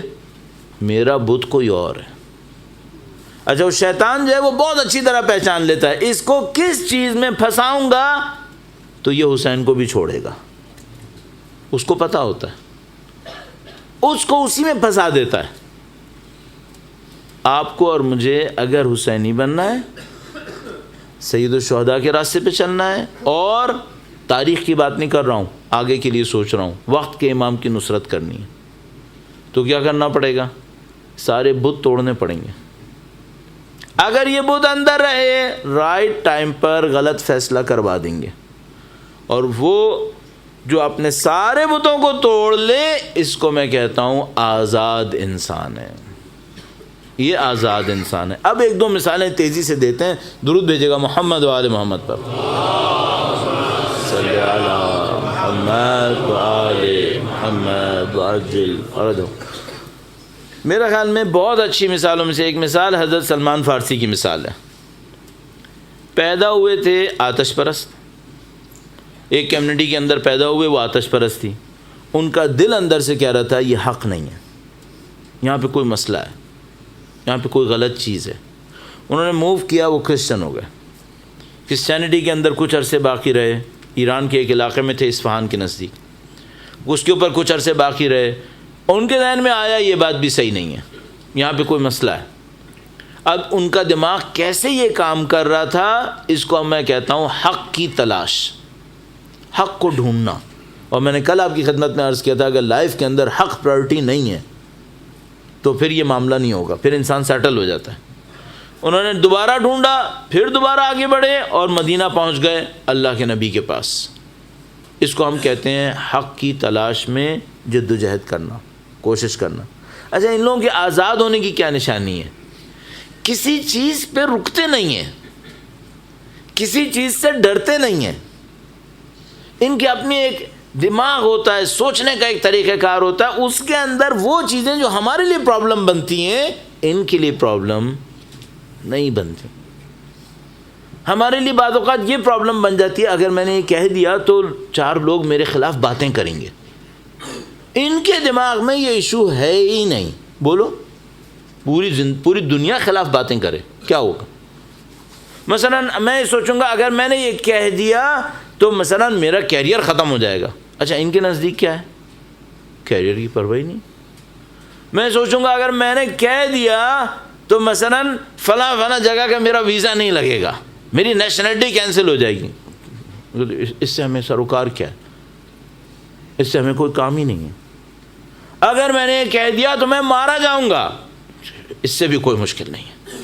میرا بت کوئی اور ہے۔ اچھا، وہ شیطان جو ہے وہ بہت اچھی طرح پہچان لیتا ہے، اس کو کس چیز میں پھنساؤں گا تو یہ حسین کو بھی چھوڑے گا، اس کو پتہ ہوتا ہے، اس کو اسی میں پھنسا دیتا ہے۔ آپ کو اور مجھے اگر حسینی بننا ہے، سید الشہداء کے راستے پہ چلنا ہے، اور تاریخ کی بات نہیں کر رہا ہوں، آگے کے لیے سوچ رہا ہوں، وقت کے امام کی نصرت کرنی ہے، تو کیا کرنا پڑے گا؟ سارے بت توڑنے پڑیں گے۔ اگر یہ بت اندر رہے، رائٹ ٹائم پر غلط فیصلہ کروا دیں گے، اور وہ جو اپنے سارے بتوں کو توڑ لے، اس کو میں کہتا ہوں آزاد انسان ہے، یہ آزاد انسان ہے۔ اب ایک دو مثالیں تیزی سے دیتے ہیں، درود بھیجے گا محمد و آل محمد پر، صلی علی محمد و آل محمد وعجل فرجہ۔ میرا خیال میں بہت اچھی مثالوں میں سے ایک مثال حضرت سلمان فارسی کی مثال ہے۔ پیدا ہوئے تھے آتش پرست، ایک کمیونٹی کے اندر پیدا ہوئے، وہ آتش پرست تھی، ان کا دل اندر سے کہہ رہا تھا یہ حق نہیں ہے، یہاں پہ کوئی مسئلہ ہے، یہاں پہ کوئی غلط چیز ہے۔ انہوں نے موو کیا، وہ کرسچن ہو گئے، کرسچینٹی کے اندر کچھ عرصے باقی رہے، ایران کے ایک علاقے میں تھے اصفہان کے نزدیک، اس کے اوپر کچھ عرصے باقی رہے، ان کے ذہن میں آیا یہ بات بھی صحیح نہیں ہے، یہاں پہ کوئی مسئلہ ہے۔ اب ان کا دماغ کیسے یہ کام کر رہا تھا، اس کو میں کہتا ہوں حق کی تلاش، حق کو ڈھونڈنا۔ اور میں نے کل آپ کی خدمت میں عرض کیا تھا اگر لائف کے اندر حق پرائورٹی نہیں ہے تو پھر یہ معاملہ نہیں ہوگا، پھر انسان سیٹل ہو جاتا ہے۔ انہوں نے دوبارہ ڈھونڈا، پھر دوبارہ آگے بڑھے اور مدینہ پہنچ گئے اللہ کے نبی کے پاس۔ اس کو ہم کہتے ہیں حق کی تلاش میں جدوجہد کرنا، کوشش کرنا۔ اچھا، ان لوگوں کے آزاد ہونے کی کیا نشانی ہے؟ کسی چیز پہ رکتے نہیں ہیں، کسی چیز سے ڈرتے نہیں ہیں، ان کے اپنی ایک دماغ ہوتا ہے، سوچنے کا ایک طریقہ کار ہوتا ہے، اس کے اندر وہ چیزیں جو ہمارے لیے پرابلم بنتی ہیں ان کے لیے پرابلم نہیں بنتی۔ ہمارے لیے بعض اوقات یہ پرابلم بن جاتی ہے، اگر میں نے یہ کہہ دیا تو 4 لوگ میرے خلاف باتیں کریں گے، ان کے دماغ میں یہ ایشو ہے ہی نہیں۔ بولو پوری دنیا خلاف باتیں کرے کیا ہوگا؟ مثلا میں سوچوں گا اگر میں نے یہ کہہ دیا تو مثلا میرا کیریئر ختم ہو جائے گا۔ اچھا، ان کے نزدیک کیا ہے؟ کیریئر کی پرواہ نہیں۔ میں سوچوں گا اگر میں نے کہہ دیا تو مثلا فلاں جگہ کا میرا ویزا نہیں لگے گا، میری نیشنلٹی کینسل ہو جائے گی، اس سے ہمیں سروکار کیا ہے؟ اس سے ہمیں کوئی کام ہی نہیں ہے۔ اگر میں نے کہہ دیا تو میں مارا جاؤں گا، اس سے بھی کوئی مشکل نہیں ہے۔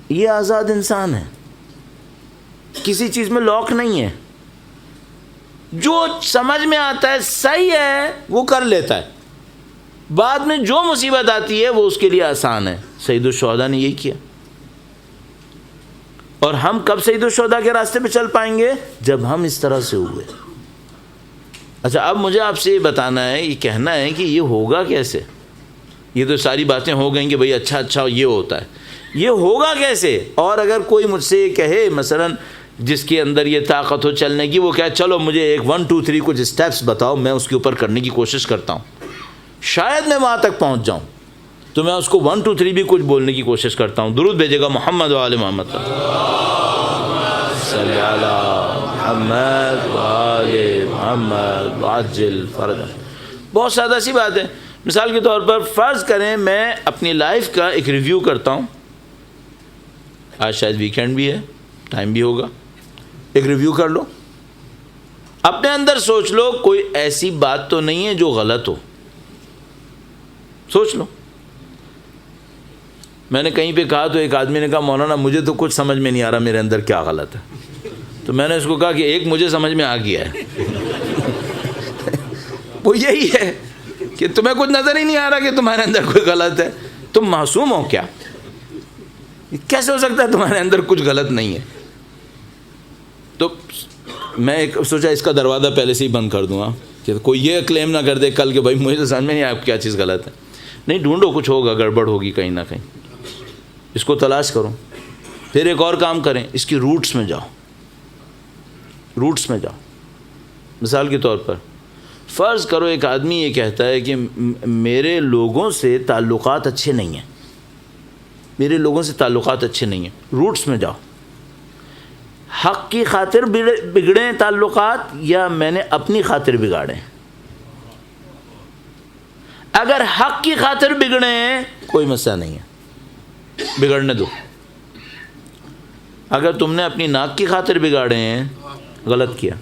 یہ آزاد انسان ہے، کسی چیز میں لاک نہیں ہے، جو سمجھ میں آتا ہے صحیح ہے وہ کر لیتا ہے، بعد میں جو مصیبت آتی ہے وہ اس کے لیے آسان ہے. سید الشہداء نے یہی کیا. اور ہم کب سید الشہداء کے راستے پہ چل پائیں گے؟ جب ہم اس طرح سے ہوئے. اچھا اب مجھے آپ سے یہ بتانا ہے، یہ کہنا ہے کہ یہ ہوگا کیسے؟ یہ تو ساری باتیں ہو گئیں کہ بھئی اچھا یہ ہوتا ہے، یہ ہوگا کیسے؟ اور اگر کوئی مجھ سے یہ کہے مثلا جس کے اندر یہ طاقت ہو چلنے کی، وہ کہے چلو مجھے ایک 1 2 3 کچھ اسٹیپس بتاؤ، میں اس کے اوپر کرنے کی کوشش کرتا ہوں، شاید میں وہاں تک پہنچ جاؤں، تو میں اس کو 1 2 3 بھی کچھ بولنے کی کوشش کرتا ہوں. درود بھیجے گا محمد و آل محمد صلی علی محمد و آل محمد عجل فرج. بہت سادہ سی بات ہے. مثال کے طور پر فرض کریں میں اپنی لائف کا ایک ریویو کرتا ہوں. آج شاید ویکینڈ بھی ہے، ٹائم بھی ہوگا، ایک ریویو کر لو. اپنے اندر سوچ لو کوئی ایسی بات تو نہیں ہے جو غلط ہو. سوچ لو. میں نے کہیں پہ کہا تو ایک آدمی نے کہا مولانا مجھے تو کچھ سمجھ میں نہیں آ رہا میرے اندر کیا غلط ہے. تو میں نے اس کو کہا کہ ایک مجھے سمجھ میں آ گیا ہے وہ یہی ہے کہ تمہیں کچھ نظر ہی نہیں آ رہا کہ تمہارے اندر کوئی غلط ہے. تم معصوم ہو کیا؟ کیسے ہو سکتا ہے تمہارے اندر کچھ غلط نہیں ہے؟ تو میں ایک سوچا اس کا دروازہ پہلے سے ہی بند کر دوں گا کہ کوئی یہ کلیم نہ کر دے کل کہ بھائی مجھے تو سمجھ میں نہیں آیا کیا چیز غلط ہے. نہیں، ڈھونڈو، کچھ ہوگا، گڑبڑ ہوگی کہیں نہ کہیں، اس کو تلاش کرو. پھر ایک اور کام کریں، اس کی روٹس میں جاؤ. روٹس میں جاؤ. مثال کے طور پر فرض کرو ایک آدمی یہ کہتا ہے کہ میرے لوگوں سے تعلقات اچھے نہیں ہیں، میرے لوگوں سے تعلقات اچھے نہیں ہیں. روٹس میں جاؤ. حق کی خاطر بگڑیں تعلقات یا میں نے اپنی خاطر بگاڑیں؟ اگر حق کی خاطر بگڑیں کوئی مسئلہ نہیں ہے، بگڑنے دو. اگر تم نے اپنی ناک کی خاطر بگاڑے ہیں، غلط کیا،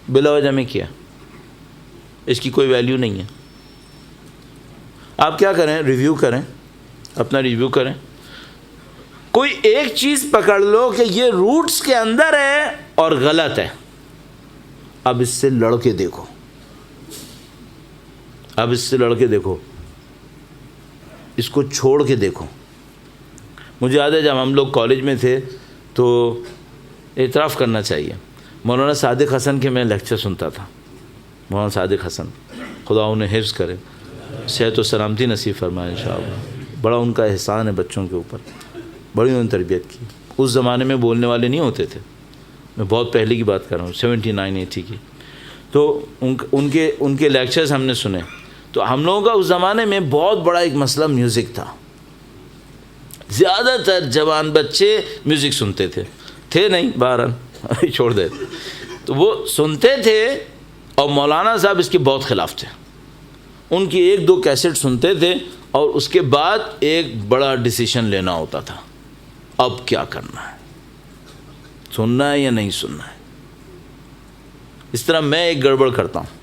بلا وجہ میں کیا، اس کی کوئی ویلیو نہیں ہے. آپ کیا کریں؟ ریویو کریں، اپنا ریویو کریں. کوئی ایک چیز پکڑ لو کہ یہ روٹس کے اندر ہے اور غلط ہے. اب اس سے لڑ کے دیکھو، اب اس سے لڑ کے دیکھو، اس کو چھوڑ کے دیکھو. مجھے یاد ہے جب ہم لوگ کالج میں تھے تو اعتراف کرنا چاہیے، مولانا صادق حسن کے میں لیکچر سنتا تھا. مولانا صادق حسن خدا انہیں حفظ کرے، صحت و سلامتی نصیب فرمائے انشاءاللہ. بڑا ان کا احسان ہے بچوں کے اوپر، بڑی انہوں نے تربیت کی. اس زمانے میں بولنے والے نہیں ہوتے تھے، میں بہت پہلے کی بات کر رہا ہوں، 79 80 کی. تو ان کے لیکچرز ہم نے سنے. تو ہم لوگوں کا اس زمانے میں بہت بڑا ایک مسئلہ میوزک تھا. زیادہ تر جوان بچے میوزک سنتے تھے نہیں، بہرحال چھوڑ دے. تو وہ سنتے تھے اور مولانا صاحب اس کے بہت خلاف تھے. ان کی 1 2 کیسٹ سنتے تھے اور اس کے بعد ایک بڑا ڈیسیشن لینا ہوتا تھا، اب کیا کرنا ہے، سننا ہے یا نہیں سننا ہے. اس طرح میں ایک گڑبڑ کرتا ہوں.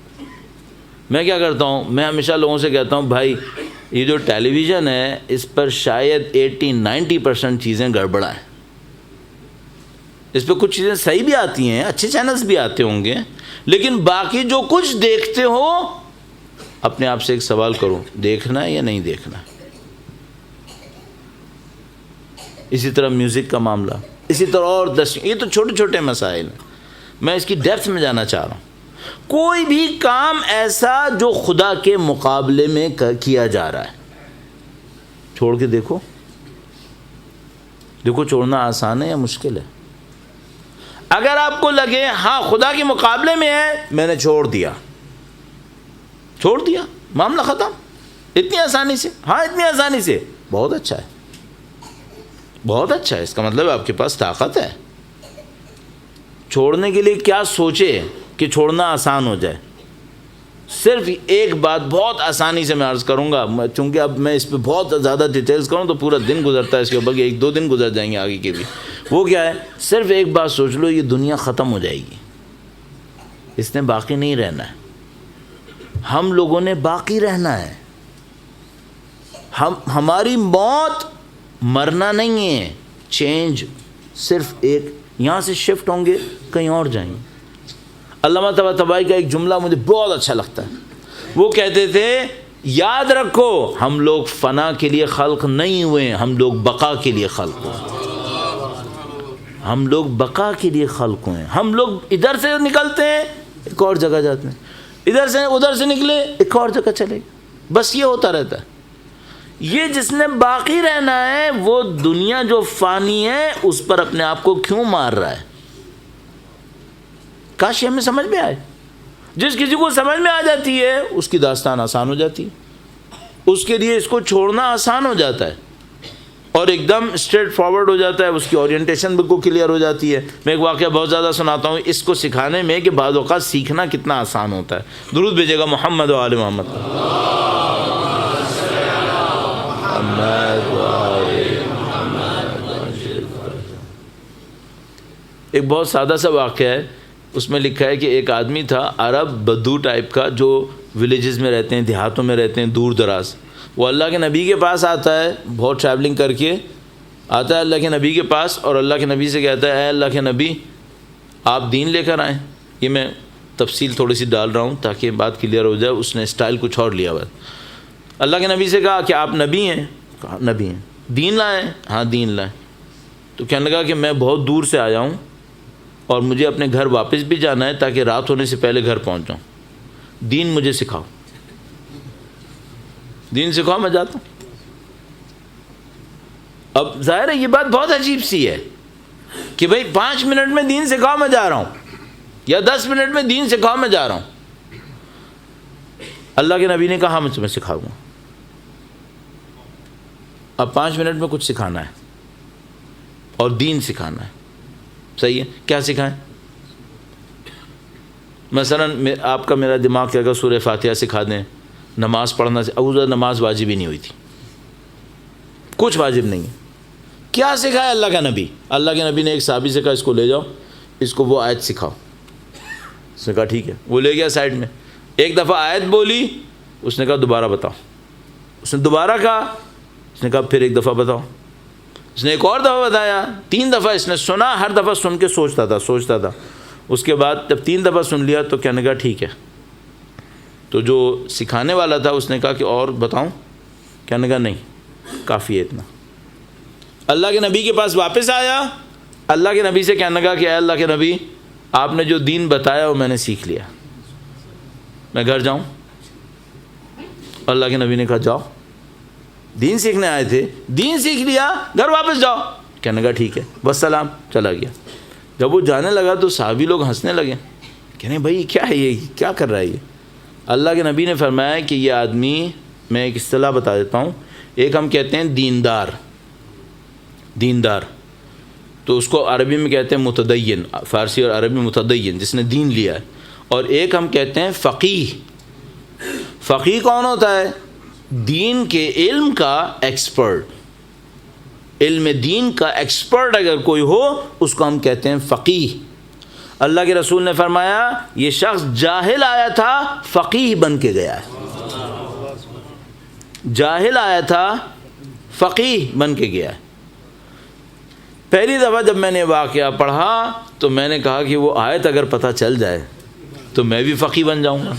میں کیا کرتا ہوں؟ میں ہمیشہ لوگوں سے کہتا ہوں بھائی یہ جو ٹیلی ویژن ہے اس پر شاید 80-90% چیزیں گڑبڑا ہیں. اس پہ کچھ چیزیں صحیح بھی آتی ہیں، اچھے چینلز بھی آتے ہوں گے، لیکن باقی جو کچھ دیکھتے ہو اپنے آپ سے ایک سوال کرو، دیکھنا ہے یا نہیں دیکھنا. اسی طرح میوزک کا معاملہ، اسی طرح اور 10. یہ تو چھوٹے چھوٹے مسائل ہیں، میں اس کی ڈیپتھ میں جانا چاہ رہا ہوں. کوئی بھی کام ایسا جو خدا کے مقابلے میں کیا جا رہا ہے، چھوڑ کے دیکھو. چھوڑنا آسان ہے یا مشکل ہے؟ اگر آپ کو لگے ہاں خدا کے مقابلے میں ہے، میں نے چھوڑ دیا، معاملہ ختم. اتنی آسانی سے، ہاں اتنی آسانی سے، بہت اچھا ہے، بہت اچھا ہے. اس کا مطلب آپ کے پاس طاقت ہے. چھوڑنے کے لیے کیا سوچے کہ چھوڑنا آسان ہو جائے. صرف ایک بات بہت آسانی سے میں عرض کروں گا، چونکہ اب میں اس پہ بہت زیادہ ڈیٹیلز کروں تو پورا دن گزرتا ہے اس کے اوپر، 1 2 دن گزر جائیں گے آگے کے بھی. وہ کیا ہے؟ صرف ایک بات سوچ لو، یہ دنیا ختم ہو جائے گی، اس نے باقی نہیں رہنا ہے. ہم لوگوں نے باقی رہنا ہے. ہماری موت مرنا نہیں ہے، چینج. صرف ایک یہاں سے شفٹ ہوں گے، کہیں اور جائیں گے. علامہ طباطبائی کا ایک جملہ مجھے بہت اچھا لگتا ہے. وہ کہتے تھے یاد رکھو ہم لوگ فنا کے لیے خلق نہیں ہوئے، ہم لوگ بقا کے لیے خلق ہوئے، ہم لوگ بقا کے لیے خلق ہوئے. ہم لوگ ادھر سے نکلتے ہیں ایک اور جگہ جاتے ہیں، ادھر سے نکلے ایک اور جگہ چلے گئے، بس یہ ہوتا رہتا ہے. یہ جس نے باقی رہنا ہے وہ دنیا جو فانی ہے اس پر اپنے آپ کو کیوں مار رہا ہے؟ کاش ہمیں سمجھ میں آئے. جس کسی کو سمجھ میں آ جاتی ہے اس کی داستان آسان ہو جاتی ہے، اس کے لیے اس کو چھوڑنا آسان ہو جاتا ہے اور ایک دم اسٹریٹ فارورڈ ہو جاتا ہے، اس کی اورینٹیشن بالکل کلیئر ہو جاتی ہے. میں ایک واقعہ بہت زیادہ سناتا ہوں اس کو سکھانے میں کہ بعض اوقات سیکھنا کتنا آسان ہوتا ہے. درود بھیجے گا محمد و آل محمد. ایک بہت سادہ سا واقعہ ہے، اس میں لکھا ہے کہ ایک آدمی تھا عرب بدو ٹائپ کا جو ولیجز میں رہتے ہیں، دیہاتوں میں رہتے ہیں، دور دراز. وہ اللہ کے نبی کے پاس آتا ہے، بہت ٹریولنگ کر کے آتا ہے اللہ کے نبی کے پاس اور اللہ کے نبی سے کہتا ہے اے اللہ کے نبی آپ دین لے کر آئیں. یہ میں تفصیل تھوڑی سی ڈال رہا ہوں تاکہ بات کلیئر ہو جائے. اس نے اسٹائل کچھ اور لیا ہوا. اللہ کے نبی سے کہا کہ آپ نبی ہیں؟ کہا نبی ہیں. دین لائیں؟ ہاں دین لائیں. تو کہنے لگا کہ میں بہت دور سے آیا ہوں اور مجھے اپنے گھر واپس بھی جانا ہے تاکہ رات ہونے سے پہلے گھر پہنچ جاؤں. دین مجھے سکھاؤ، دین سکھاؤ، میں جاتا ہوں. اب ظاہر ہے یہ بات بہت عجیب سی ہے کہ بھئی 5 منٹ میں دین سکھاؤ میں جا رہا ہوں، یا 10 منٹ میں دین سکھاؤ میں جا رہا ہوں. اللہ کے نبی نے کہا میں سکھاؤں گا. اب 5 منٹ میں کچھ سکھانا ہے اور دین سکھانا ہے. صحیح ہے، کیا سکھائیں؟ مثلا آپ کا میرا دماغ کہ اگر سورہ فاتحہ سکھا دیں، نماز پڑھنا، نماز واجب ہی نہیں ہوئی تھی، کچھ واجب نہیں ہے. کیا سکھایا اللہ کا نبی؟ اللہ کے نبی نے ایک صحابی سے کہا اس کو لے جاؤ، اس کو وہ آیت سکھاؤ. اس نے کہا ٹھیک ہے. وہ لے گیا سائڈ میں، ایک دفعہ آیت بولی، اس نے کہا دوبارہ بتاؤ. اس نے دوبارہ کہا، اس نے کہا پھر ایک دفعہ بتاؤ. اس نے ایک اور دفعہ بتایا. 3 دفعہ اس نے سنا، ہر دفعہ سن کے سوچتا تھا. اس کے بعد جب 3 دفعہ سن لیا تو کہنے لگا ٹھیک ہے. تو جو سکھانے والا تھا اس نے کہا کہ اور بتاؤں؟ کہنے لگا نہیں کافی ہے اتنا. اللہ کے نبی کے پاس واپس آیا، اللہ کے نبی سے کہنے لگا کہ اے اللہ کے نبی آپ نے جو دین بتایا وہ میں نے سیکھ لیا، میں گھر جاؤں؟ اللہ کے نبی نے کہا جاؤ، دین سیکھنے آئے تھے، دین سیکھ لیا، گھر واپس جاؤ. کہنے لگا ٹھیک ہے والسلام، چلا گیا. جب وہ جانے لگا تو صحابی لوگ ہنسنے لگے، کہنے بھائی کیا ہے یہ، کیا کر رہا ہے یہ؟ اللہ کے نبی نے فرمایا کہ یہ آدمی، میں ایک اصطلاح بتا دیتا ہوں، ایک ہم کہتے ہیں دیندار، تو اس کو عربی میں کہتے ہیں متدین، فارسی اور عربی متدین، جس نے دین لیا ہے. اور ایک ہم کہتے ہیں فقیہ. فقیہ کون ہوتا ہے؟ دین کے علم کا ایکسپرٹ، علم دین کا ایکسپرٹ اگر کوئی ہو اس کو ہم کہتے ہیں فقیہ. اللہ کے رسول نے فرمایا یہ شخص جاہل آیا تھا فقیہ بن کے گیا ہے. جاہل آیا تھا فقیہ بن کے گیا ہے. پہلی دفعہ جب میں نے واقعہ پڑھا تو میں نے کہا کہ وہ آیت اگر پتہ چل جائے تو میں بھی فقیہ بن جاؤں گا.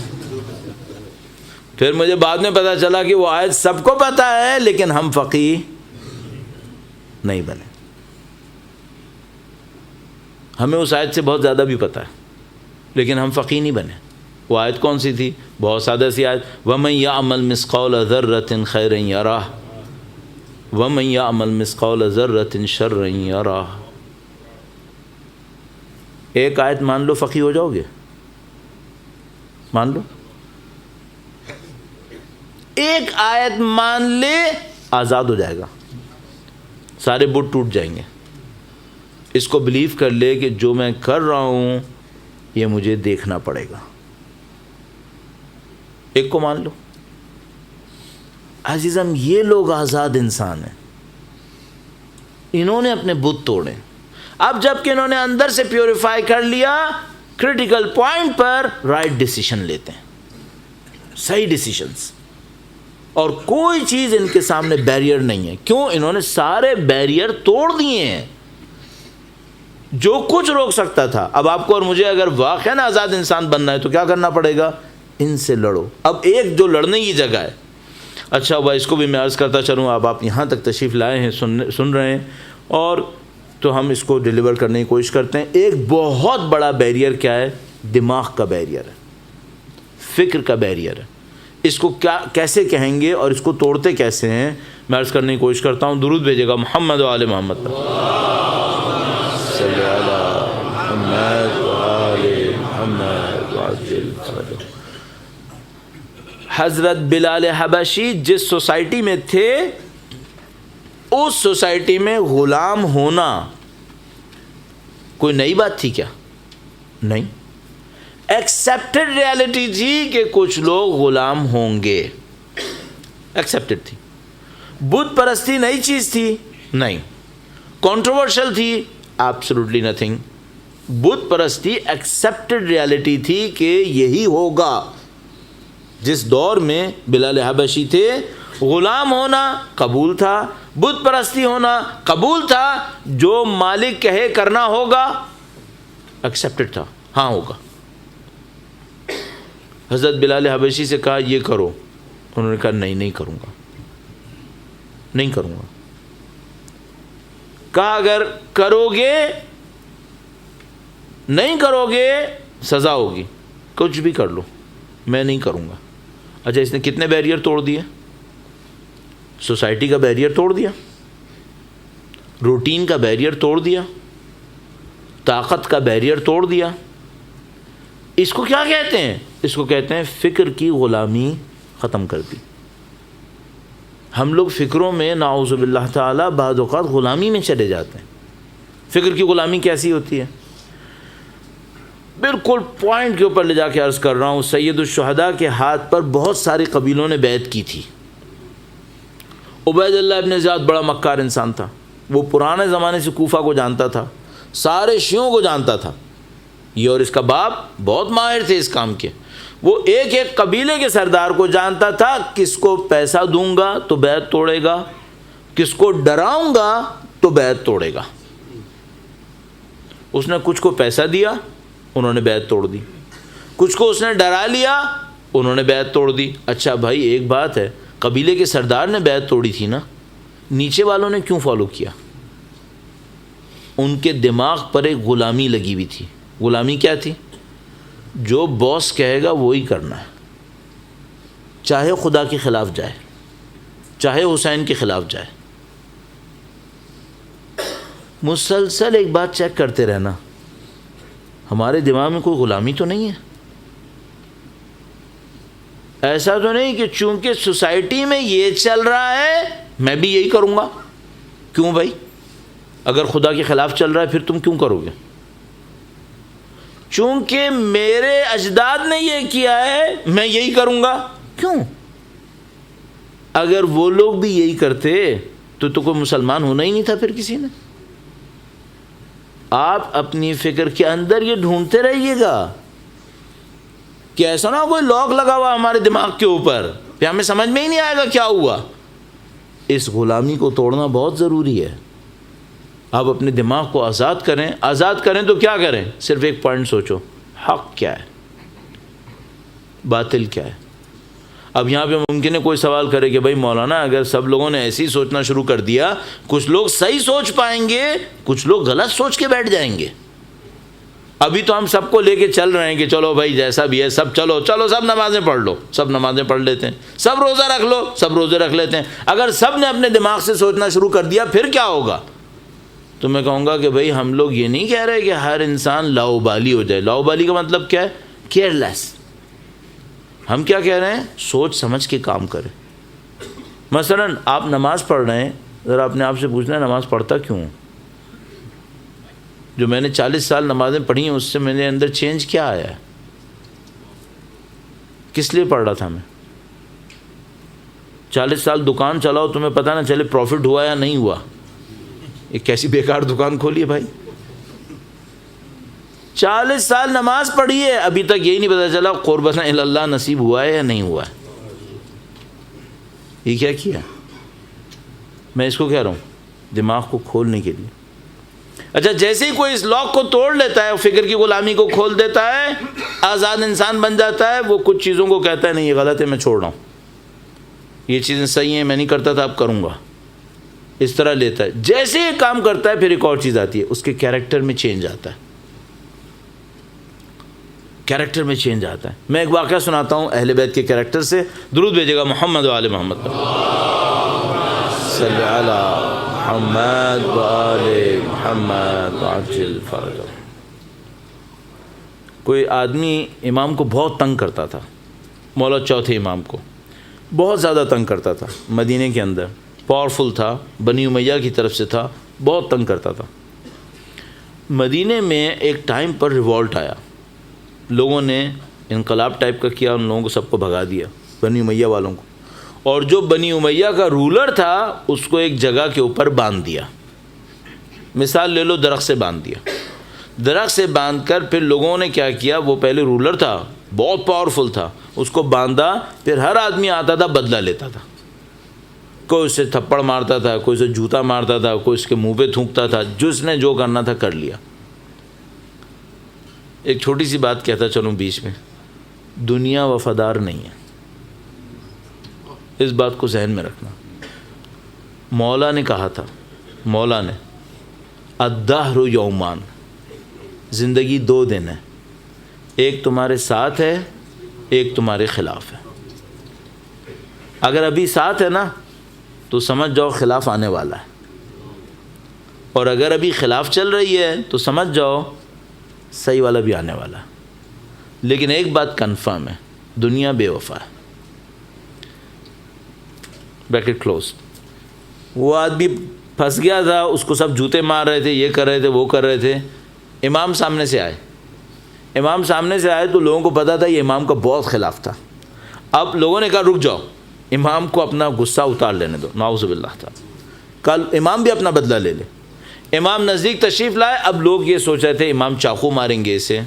پھر مجھے بعد میں پتہ چلا کہ وہ آیت سب کو پتہ ہے لیکن ہم فقیہ نہیں بنے. ہمیں اس آیت سے بہت زیادہ بھی پتہ ہے لیکن ہم فقیہ نہیں بنے. وہ آیت کون سی تھی؟ بہت سادہ سی آیت، وَمَن يَعْمَلْ مِثْقَالَ ذَرَّةٍ خَيْرًا يَرَهُ وَمَن يَعْمَلْ مِثْقَالَ ذَرَّةٍ شَرًّا يَرَهُ. ایک آیت مان لو فقیہ ہو جاؤ گے، مان لو. ایک آیت مان لے آزاد ہو جائے گا، سارے بت ٹوٹ جائیں گے. اس کو بلیو کر لے کہ جو میں کر رہا ہوں یہ مجھے دیکھنا پڑے گا. ایک کو مان لو. عزیزم یہ لوگ آزاد انسان ہیں، انہوں نے اپنے بت توڑے. اب جب کہ انہوں نے اندر سے پیوریفائی کر لیا، کریٹیکل پوائنٹ پر رائٹ ڈیسیشن لیتے ہیں، صحیح ڈیسیشنز، اور کوئی چیز ان کے سامنے بیریئر نہیں ہے. کیوں؟ انہوں نے سارے بیریئر توڑ دیے ہیں جو کچھ روک سکتا تھا. اب آپ کو اور مجھے اگر واقعاً آزاد انسان بننا ہے تو کیا کرنا پڑے گا؟ ان سے لڑو. اب ایک جو لڑنے کی جگہ ہے اچھا ہوا اس کو بھی میں عرض کرتا چلوں، اب آپ یہاں تک تشریف لائے ہیں، سن رہے ہیں، اور تو ہم اس کو ڈیلیور کرنے کی کوشش کرتے ہیں۔ ایک بہت بڑا بیریئر کیا ہے؟ دماغ کا بیریئر ہے، فکر کا بیریئر ہے۔ اس کو کیسے کہیں گے اور اس کو توڑتے کیسے ہیں، میں عرض کرنے کی کوشش کرتا ہوں۔ درود بھیجے گا محمد و آل محمد پر۔ صلی علی محمد و آل محمد وعجل فرجہ۔ حضرت بلال حبشی جس سوسائٹی میں تھے، اس سوسائٹی میں غلام ہونا کوئی نئی بات تھی کیا؟ نہیں، ایکسیپٹڈ ریالٹی تھی کہ کچھ لوگ غلام ہوں گے، ایکسیپٹڈ تھی۔ بت پرستی نئی چیز تھی؟ نہیں۔ کنٹروورشل تھی؟ Absolutely nothing. بت پرستی ایکسیپٹڈ ریالٹی تھی کہ یہی ہوگا۔ جس دور میں بلال حبشی تھے، غلام ہونا قبول تھا، بت پرستی ہونا قبول تھا، جو مالک کہے کرنا ہوگا ایکسیپٹڈ تھا، ہاں ہوگا۔ حضرت بلال حبشی سے کہا یہ کرو، انہوں نے کہا نہیں کروں گا، نہیں کروں گا۔ کہا اگر کرو گے، نہیں کرو گے سزا ہوگی، کچھ بھی کر لو، میں نہیں کروں گا۔ اچھا، اس نے کتنے بیریئر توڑ دیے؟ سوسائٹی کا بیریئر توڑ دیا، روٹین کا بیریئر توڑ دیا، طاقت کا بیریئر توڑ دیا۔ اس کو کیا کہتے ہیں؟ اس کو کہتے ہیں فکر کی غلامی ختم کر دی۔ ہم لوگ فکروں میں نعوذ باللہ تعالی بعض اوقات غلامی میں چلے جاتے ہیں۔ فکر کی غلامی کیسی ہوتی ہے؟ بالکل پوائنٹ کے اوپر لے جا کے عرض کر رہا ہوں، سید الشہداء کے ہاتھ پر بہت ساری قبیلوں نے بیعت کی تھی۔ عبید اللہ ابن زیاد بڑا مکار انسان تھا، وہ پرانے زمانے سے کوفہ کو جانتا تھا، سارے شیعوں کو جانتا تھا، یہ اور اس کا باپ بہت ماہر تھے اس کام کے۔ وہ ایک ایک قبیلے کے سردار کو جانتا تھا، کس کو پیسہ دوں گا تو بیعت توڑے گا، کس کو ڈراؤں گا تو بیعت توڑے گا۔ اس نے کچھ کو پیسہ دیا، انہوں نے بیعت توڑ دی، کچھ کو اس نے ڈرا لیا، انہوں نے بیعت توڑ دی۔ اچھا بھائی ایک بات ہے، قبیلے کے سردار نے بیعت توڑی تھی نا، نیچے والوں نے کیوں فالو کیا؟ ان کے دماغ پر ایک غلامی لگی ہوئی تھی۔ غلامی کیا تھی؟ جو باس کہے گا وہی کرنا ہے، چاہے خدا کے خلاف جائے، چاہے حسین کے خلاف جائے۔ مسلسل ایک بات چیک کرتے رہنا، ہمارے دماغ میں کوئی غلامی تو نہیں ہے؟ ایسا تو نہیں کہ چونکہ سوسائٹی میں یہ چل رہا ہے میں بھی یہی کروں گا۔ کیوں بھائی؟ اگر خدا کے خلاف چل رہا ہے پھر تم کیوں کرو گے؟ چونکہ میرے اجداد نے یہ کیا ہے میں یہی کروں گا۔ کیوں؟ اگر وہ لوگ بھی یہی کرتے تو کوئی مسلمان ہونا ہی نہیں تھا پھر کسی نے۔ آپ اپنی فکر کے اندر یہ ڈھونڈتے رہیے گا کہ ایسا نہ کوئی لاک لگا ہوا ہمارے دماغ کے اوپر، پھر ہمیں سمجھ میں ہی نہیں آئے گا کیا ہوا۔ اس غلامی کو توڑنا بہت ضروری ہے۔ آپ اپنے دماغ کو آزاد کریں۔ آزاد کریں تو کیا کریں؟ صرف ایک پوائنٹ سوچو، حق کیا ہے، باطل کیا ہے۔ اب یہاں پہ ممکن ہے کوئی سوال کرے کہ بھائی مولانا اگر سب لوگوں نے ایسے ہی سوچنا شروع کر دیا، کچھ لوگ صحیح سوچ پائیں گے، کچھ لوگ غلط سوچ کے بیٹھ جائیں گے۔ ابھی تو ہم سب کو لے کے چل رہے ہیں کہ چلو بھائی جیسا بھی ہے سب چلو سب نمازیں پڑھ لو، سب نمازیں پڑھ لیتے ہیں، سب روزہ رکھ لو، سب روزے رکھ لیتے ہیں۔ اگر سب نے اپنے دماغ سے سوچنا شروع کر دیا پھر کیا ہوگا؟ تو میں کہوں گا کہ بھائی ہم لوگ یہ نہیں کہہ رہے کہ ہر انسان لاؤبالی ہو جائے۔ لاؤبالی کا مطلب کیا ہے؟ کیئر لیس۔ ہم کیا کہہ رہے ہیں؟ سوچ سمجھ کے کام کریں۔ مثلا آپ نماز پڑھ رہے ہیں، ذرا اپنے آپ سے پوچھنا ہے نماز پڑھتا کیوں ہوں؟ جو میں نے 40 سال نمازیں پڑھی ہیں اس سے میرے اندر چینج کیا آیا ہے؟ کس لیے پڑھ رہا تھا میں؟ 40 سال دکان چلاؤ تمہیں پتہ نہ چلے پروفٹ ہوا یا نہیں ہوا، ایک کیسی بیکار دکان کھولی ہے بھائی۔ 40 سال نماز پڑھی ہے، ابھی تک یہی نہیں پتہ چلا قربت اللہ نصیب ہوا ہے یا نہیں ہوا ہے۔ یہ کیا کیا؟ میں اس کو کہہ رہا ہوں دماغ کو کھولنے کے لیے۔ اچھا جیسے ہی کوئی اس لاک کو توڑ لیتا ہے، فکر کی غلامی کو کھول دیتا ہے، آزاد انسان بن جاتا ہے، وہ کچھ چیزوں کو کہتا ہے نہیں یہ غلط ہے میں چھوڑ رہا ہوں، یہ چیزیں صحیح ہیں، میں نہیں کرتا تھا اب کروں گا، اس طرح لیتا ہے. جیسے یہ کام کرتا ہے پھر ایک اور چیز آتی ہے، اس کے کیریکٹر میں چینج آتا ہے، کیریکٹر میں چینج آتا ہے. میں ایک واقعہ سناتا ہوں اہل بیت کے کیریکٹر سے. درود بھیجے گا محمد و آل محمد پر. صلی علی محمد و آل محمد عجل فرجہ. کوئی آدمی امام کو بہت تنگ کرتا تھا، مولا چوتھے امام کو بہت زیادہ تنگ کرتا تھا. مدینے کے اندر پاورفل تھا، بنی امیہ کی طرف سے تھا، بہت تنگ کرتا تھا. مدینے میں ایک ٹائم پر ریوولٹ آیا، لوگوں نے انقلاب ٹائپ کا کیا، ان لوگوں کو سب کو بھگا دیا، بنی امیہ والوں کو. اور جو بنی امیہ کا رولر تھا اس کو ایک جگہ کے اوپر باندھ دیا. مثال لے لو، درخت سے باندھ دیا. درخت سے باندھ کر پھر لوگوں نے کیا کیا، وہ پہلے رولر تھا، بہت پاورفل تھا، اس کو باندھا. پھر ہر آدمی آتا تھا بدلہ لیتا تھا، کوئی اس سے تھپڑ مارتا تھا، کوئی اسے جوتا مارتا تھا، کوئی اس کے منہ پہ تھونکتا تھا. جس نے جو کرنا تھا کر لیا. ایک چھوٹی سی بات کہتا چلوں بیچ میں، دنیا وفادار نہیں ہے، اس بات کو ذہن میں رکھنا. مولا نے کہا تھا، مولا نے الدہر یومان، زندگی 2 دن ہے، ایک تمہارے ساتھ ہے، ایک تمہارے خلاف ہے. اگر ابھی ساتھ ہے نا تو سمجھ جاؤ خلاف آنے والا ہے، اور اگر ابھی خلاف چل رہی ہے تو سمجھ جاؤ صحیح والا بھی آنے والا ہے. لیکن ایک بات کنفرم ہے، دنیا بے وفا ہے. Bracket close. وہ آدمی پھنس گیا تھا، اس کو سب جوتے مار رہے تھے، یہ کر رہے تھے، وہ کر رہے تھے. امام سامنے سے آئے، امام سامنے سے آئے تو لوگوں کو پتا تھا یہ امام کا بہت خلاف تھا. اب لوگوں نے کہا رک جاؤ، امام کو اپنا غصہ اتار لینے دو، نعوذ باللہ تھا، کل امام بھی اپنا بدلہ لے لے. امام نزدیک تشریف لائے. اب لوگ یہ سوچ رہے تھے امام چاقو ماریں گے اسے،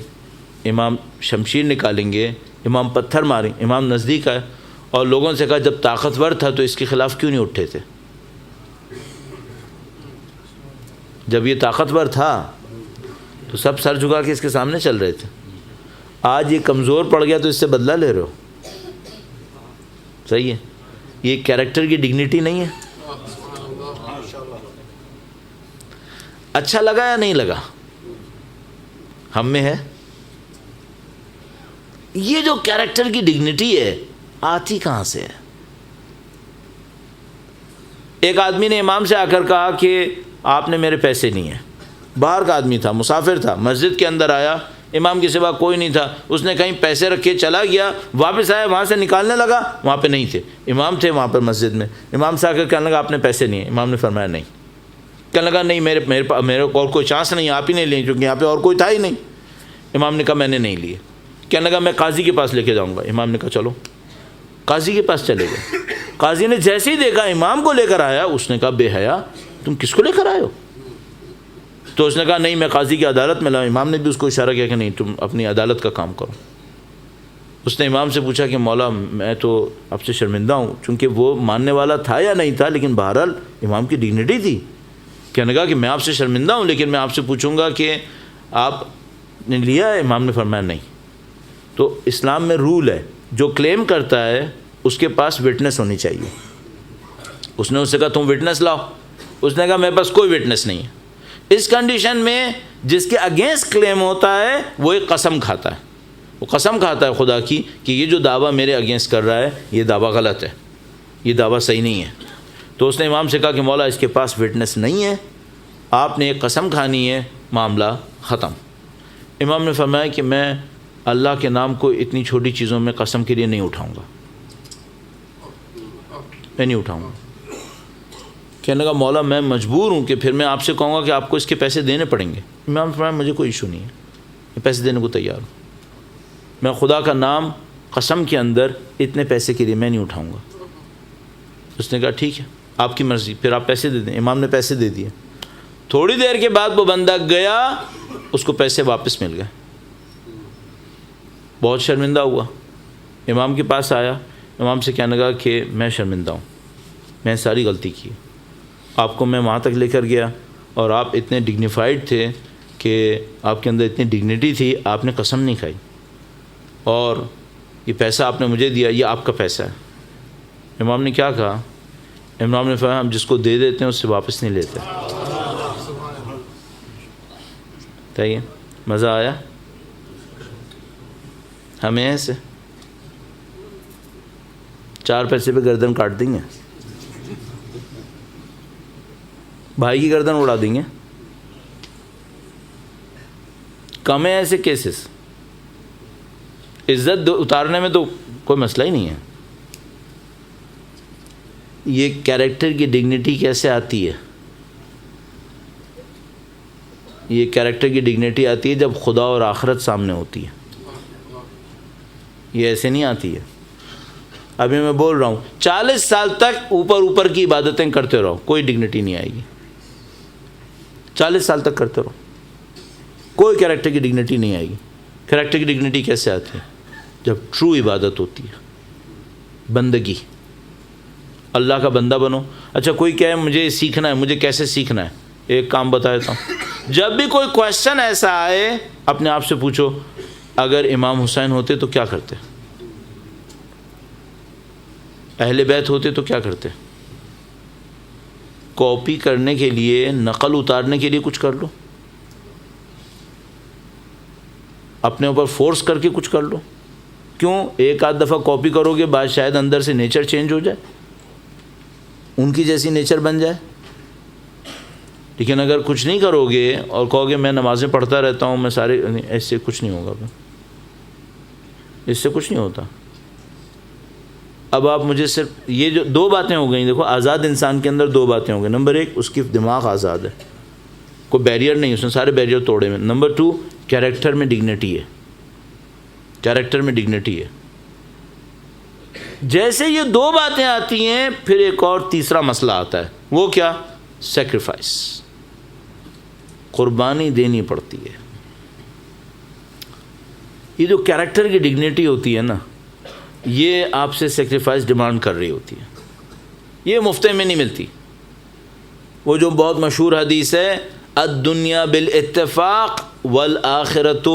امام شمشیر نکالیں گے، امام پتھر ماریں. امام نزدیک آئے اور لوگوں سے کہا جب طاقتور تھا تو اس کے خلاف کیوں نہیں اٹھے تھے؟ جب یہ طاقتور تھا تو سب سر جھکا کے اس کے سامنے چل رہے تھے. آج یہ کمزور پڑ گیا تو اس سے بدلہ لے رہے ہو. صحیح ہے، یہ کیریکٹر کی ڈگنیٹی نہیں ہے. اچھا لگا یا نہیں لگا؟ ہم میں ہے. یہ جو کیریکٹر کی ڈگنیٹی ہے آتی کہاں سے ہے؟ ایک آدمی نے امام سے آ کر کہا کہ آپ نے میرے پیسے نہیں ہیں. باہر کا آدمی تھا، مسافر تھا، مسجد کے اندر آیا، امام کے سوا کوئی نہیں تھا. اس نے کہیں پیسے رکھے چلا گیا، واپس آیا، وہاں سے نکالنے لگا، وہاں پہ نہیں تھے. امام تھے وہاں پر مسجد میں. امام سے آ کر کہنے لگا آپ نے پیسے نہیں ہیں. امام نے فرمایا نہیں. کہنے لگا نہیں، میرے اور کوئی چانس نہیں، آپ ہی نہیں لیے کیونکہ یہاں پہ اور کوئی تھا ہی نہیں. امام نے کہا میں نے نہیں لیے. کہنے لگا میں قاضی کے پاس لے کے جاؤں گا. امام نے کہا چلو. قاضی کے پاس چلے گئے. قاضی نے جیسے ہی دیکھا امام کو لے کر آیا، اس نے کہا بے حیا تم کس کو لے کر آئے ہو؟ تو اس نے کہا نہیں میں قاضی کی عدالت میں لاؤں. امام نے بھی اس کو اشارہ کیا کہ نہیں تم اپنی عدالت کا کام کرو. اس نے امام سے پوچھا کہ مولا میں تو اب سے شرمندہ ہوں، چونکہ وہ ماننے والا تھا یا نہیں تھا، لیکن بہرحال امام کی ڈگنیٹی تھی. کہنے لگا کہ میں آپ سے شرمندہ ہوں، لیکن میں آپ سے پوچھوں گا کہ آپ نے لیا ہے؟ امام نے فرمایا نہیں. تو اسلام میں رول ہے جو کلیم کرتا ہے اس کے پاس وٹنس ہونی چاہیے. اس نے اس سے کہا تم وٹنس لاؤ. اس نے کہا میرے پاس کوئی وٹنس نہیں ہے. اس کنڈیشن میں جس کے اگینسٹ کلیم ہوتا ہے وہ ایک قسم کھاتا ہے، وہ قسم کھاتا ہے خدا کی کہ یہ جو دعویٰ میرے اگینسٹ کر رہا ہے یہ دعویٰ غلط ہے، یہ دعویٰ صحیح نہیں ہے. تو اس نے امام سے کہا کہ مولا اس کے پاس وٹنس نہیں ہے، آپ نے ایک قسم کھانی ہے، معاملہ ختم. امام نے فرمایا کہ میں اللہ کے نام کو اتنی چھوٹی چیزوں میں قسم کے لیے نہیں اٹھاؤں گا، میں نہیں اٹھاؤں گا. کہنے لگا مولا میں مجبور ہوں کہ پھر میں آپ سے کہوں گا کہ آپ کو اس کے پیسے دینے پڑیں گے. امام نے فرمایا مجھے کوئی ایشو نہیں ہے، میں پیسے دینے کو تیار ہوں، میں خدا کا نام قسم کے اندر اتنے پیسے کے لیے میں نہیں اٹھاؤں گا. اس نے کہا ٹھیک ہے آپ کی مرضی، پھر آپ پیسے دے دیں. امام نے پیسے دے دیے. تھوڑی دیر کے بعد وہ بندہ گیا، اس کو پیسے واپس مل گئے. بہت شرمندہ ہوا، امام کے پاس آیا، امام سے کہنے لگا کہ میں شرمندہ ہوں، میں ساری غلطی کی، آپ کو میں وہاں تک لے کر گیا اور آپ اتنے ڈگنیفائڈ تھے کہ آپ کے اندر اتنی ڈگنیٹی تھی، آپ نے قسم نہیں کھائی، اور یہ پیسہ آپ نے مجھے دیا، یہ آپ کا پیسہ ہے. امام نے کیا کہا؟ امام نے فرمایا ہم جس کو دے دیتے ہیں اس سے واپس نہیں لیتے. صحیح ہے؟ مزہ آیا ہمیں ایسے 4 پیسے پہ گردن کاٹ دیں گے, بھائی کی گردن اڑا دیں گے. کم ہے ایسے کیسز. عزت اتارنے میں تو کوئی مسئلہ ہی نہیں ہے. یہ کیریکٹر کی ڈگنیٹی کیسے آتی ہے؟ یہ کیریکٹر کی ڈگنیٹی آتی ہے جب خدا اور آخرت سامنے ہوتی ہے. یہ ایسے نہیں آتی ہے. ابھی میں بول رہا ہوں 40 سال تک اوپر کی عبادتیں کرتے رہو, کوئی ڈگنیٹی نہیں آئے گی. 40 سال تک کرتے رہو, کوئی کیریکٹر کی ڈگنیٹی نہیں آئے گی. کیریکٹر کی ڈگنیٹی کیسے آتی ہے؟ جب ٹرو عبادت ہوتی ہے, بندگی. اللہ کا بندہ بنو. اچھا کوئی کہے مجھے سیکھنا ہے, مجھے کیسے سیکھنا ہے؟ ایک کام بتا دیتا ہوں. جب بھی کوئی کویشچن ایسا آئے اپنے آپ سے پوچھو اگر امام حسین ہوتے تو کیا کرتے, اہل بیت ہوتے تو کیا کرتے. کاپی کرنے کے لیے, نقل اتارنے کے لیے کچھ کر لو, اپنے اوپر فورس کر کے کچھ کر لو. کیوں؟ ایک آدھ دفعہ کاپی کرو گے بعد شاید اندر سے نیچر چینج ہو جائے, ان کی جیسی نیچر بن جائے. لیکن اگر کچھ نہیں کرو گے اور کہو گے میں نمازیں پڑھتا رہتا ہوں, میں سارے, اس سے کچھ نہیں ہوگا. اس سے کچھ نہیں ہوتا. اب آپ مجھے صرف یہ جو 2 باتیں ہو گئیں. دیکھو آزاد انسان کے اندر 2 باتیں ہو گئی. نمبر 1 اس کی دماغ آزاد ہے, کوئی بیریئر نہیں, اس نے سارے بیریئر توڑے میں. نمبر 2 کیریکٹر میں ڈگنیٹی ہے. کیریکٹر میں ڈگنیٹی ہے. جیسے یہ 2 باتیں آتی ہیں پھر ایک اور تیسرا مسئلہ آتا ہے. وہ کیا؟ سیکریفائس. قربانی دینی پڑتی ہے. یہ جو کیریکٹر کی ڈگنیٹی ہوتی ہے نا, یہ آپ سے سیکریفائس ڈیمانڈ کر رہی ہوتی ہے. یہ مفت میں نہیں ملتی. وہ جو بہت مشہور حدیث ہے, الدنیا بالاتفاق والآخرۃ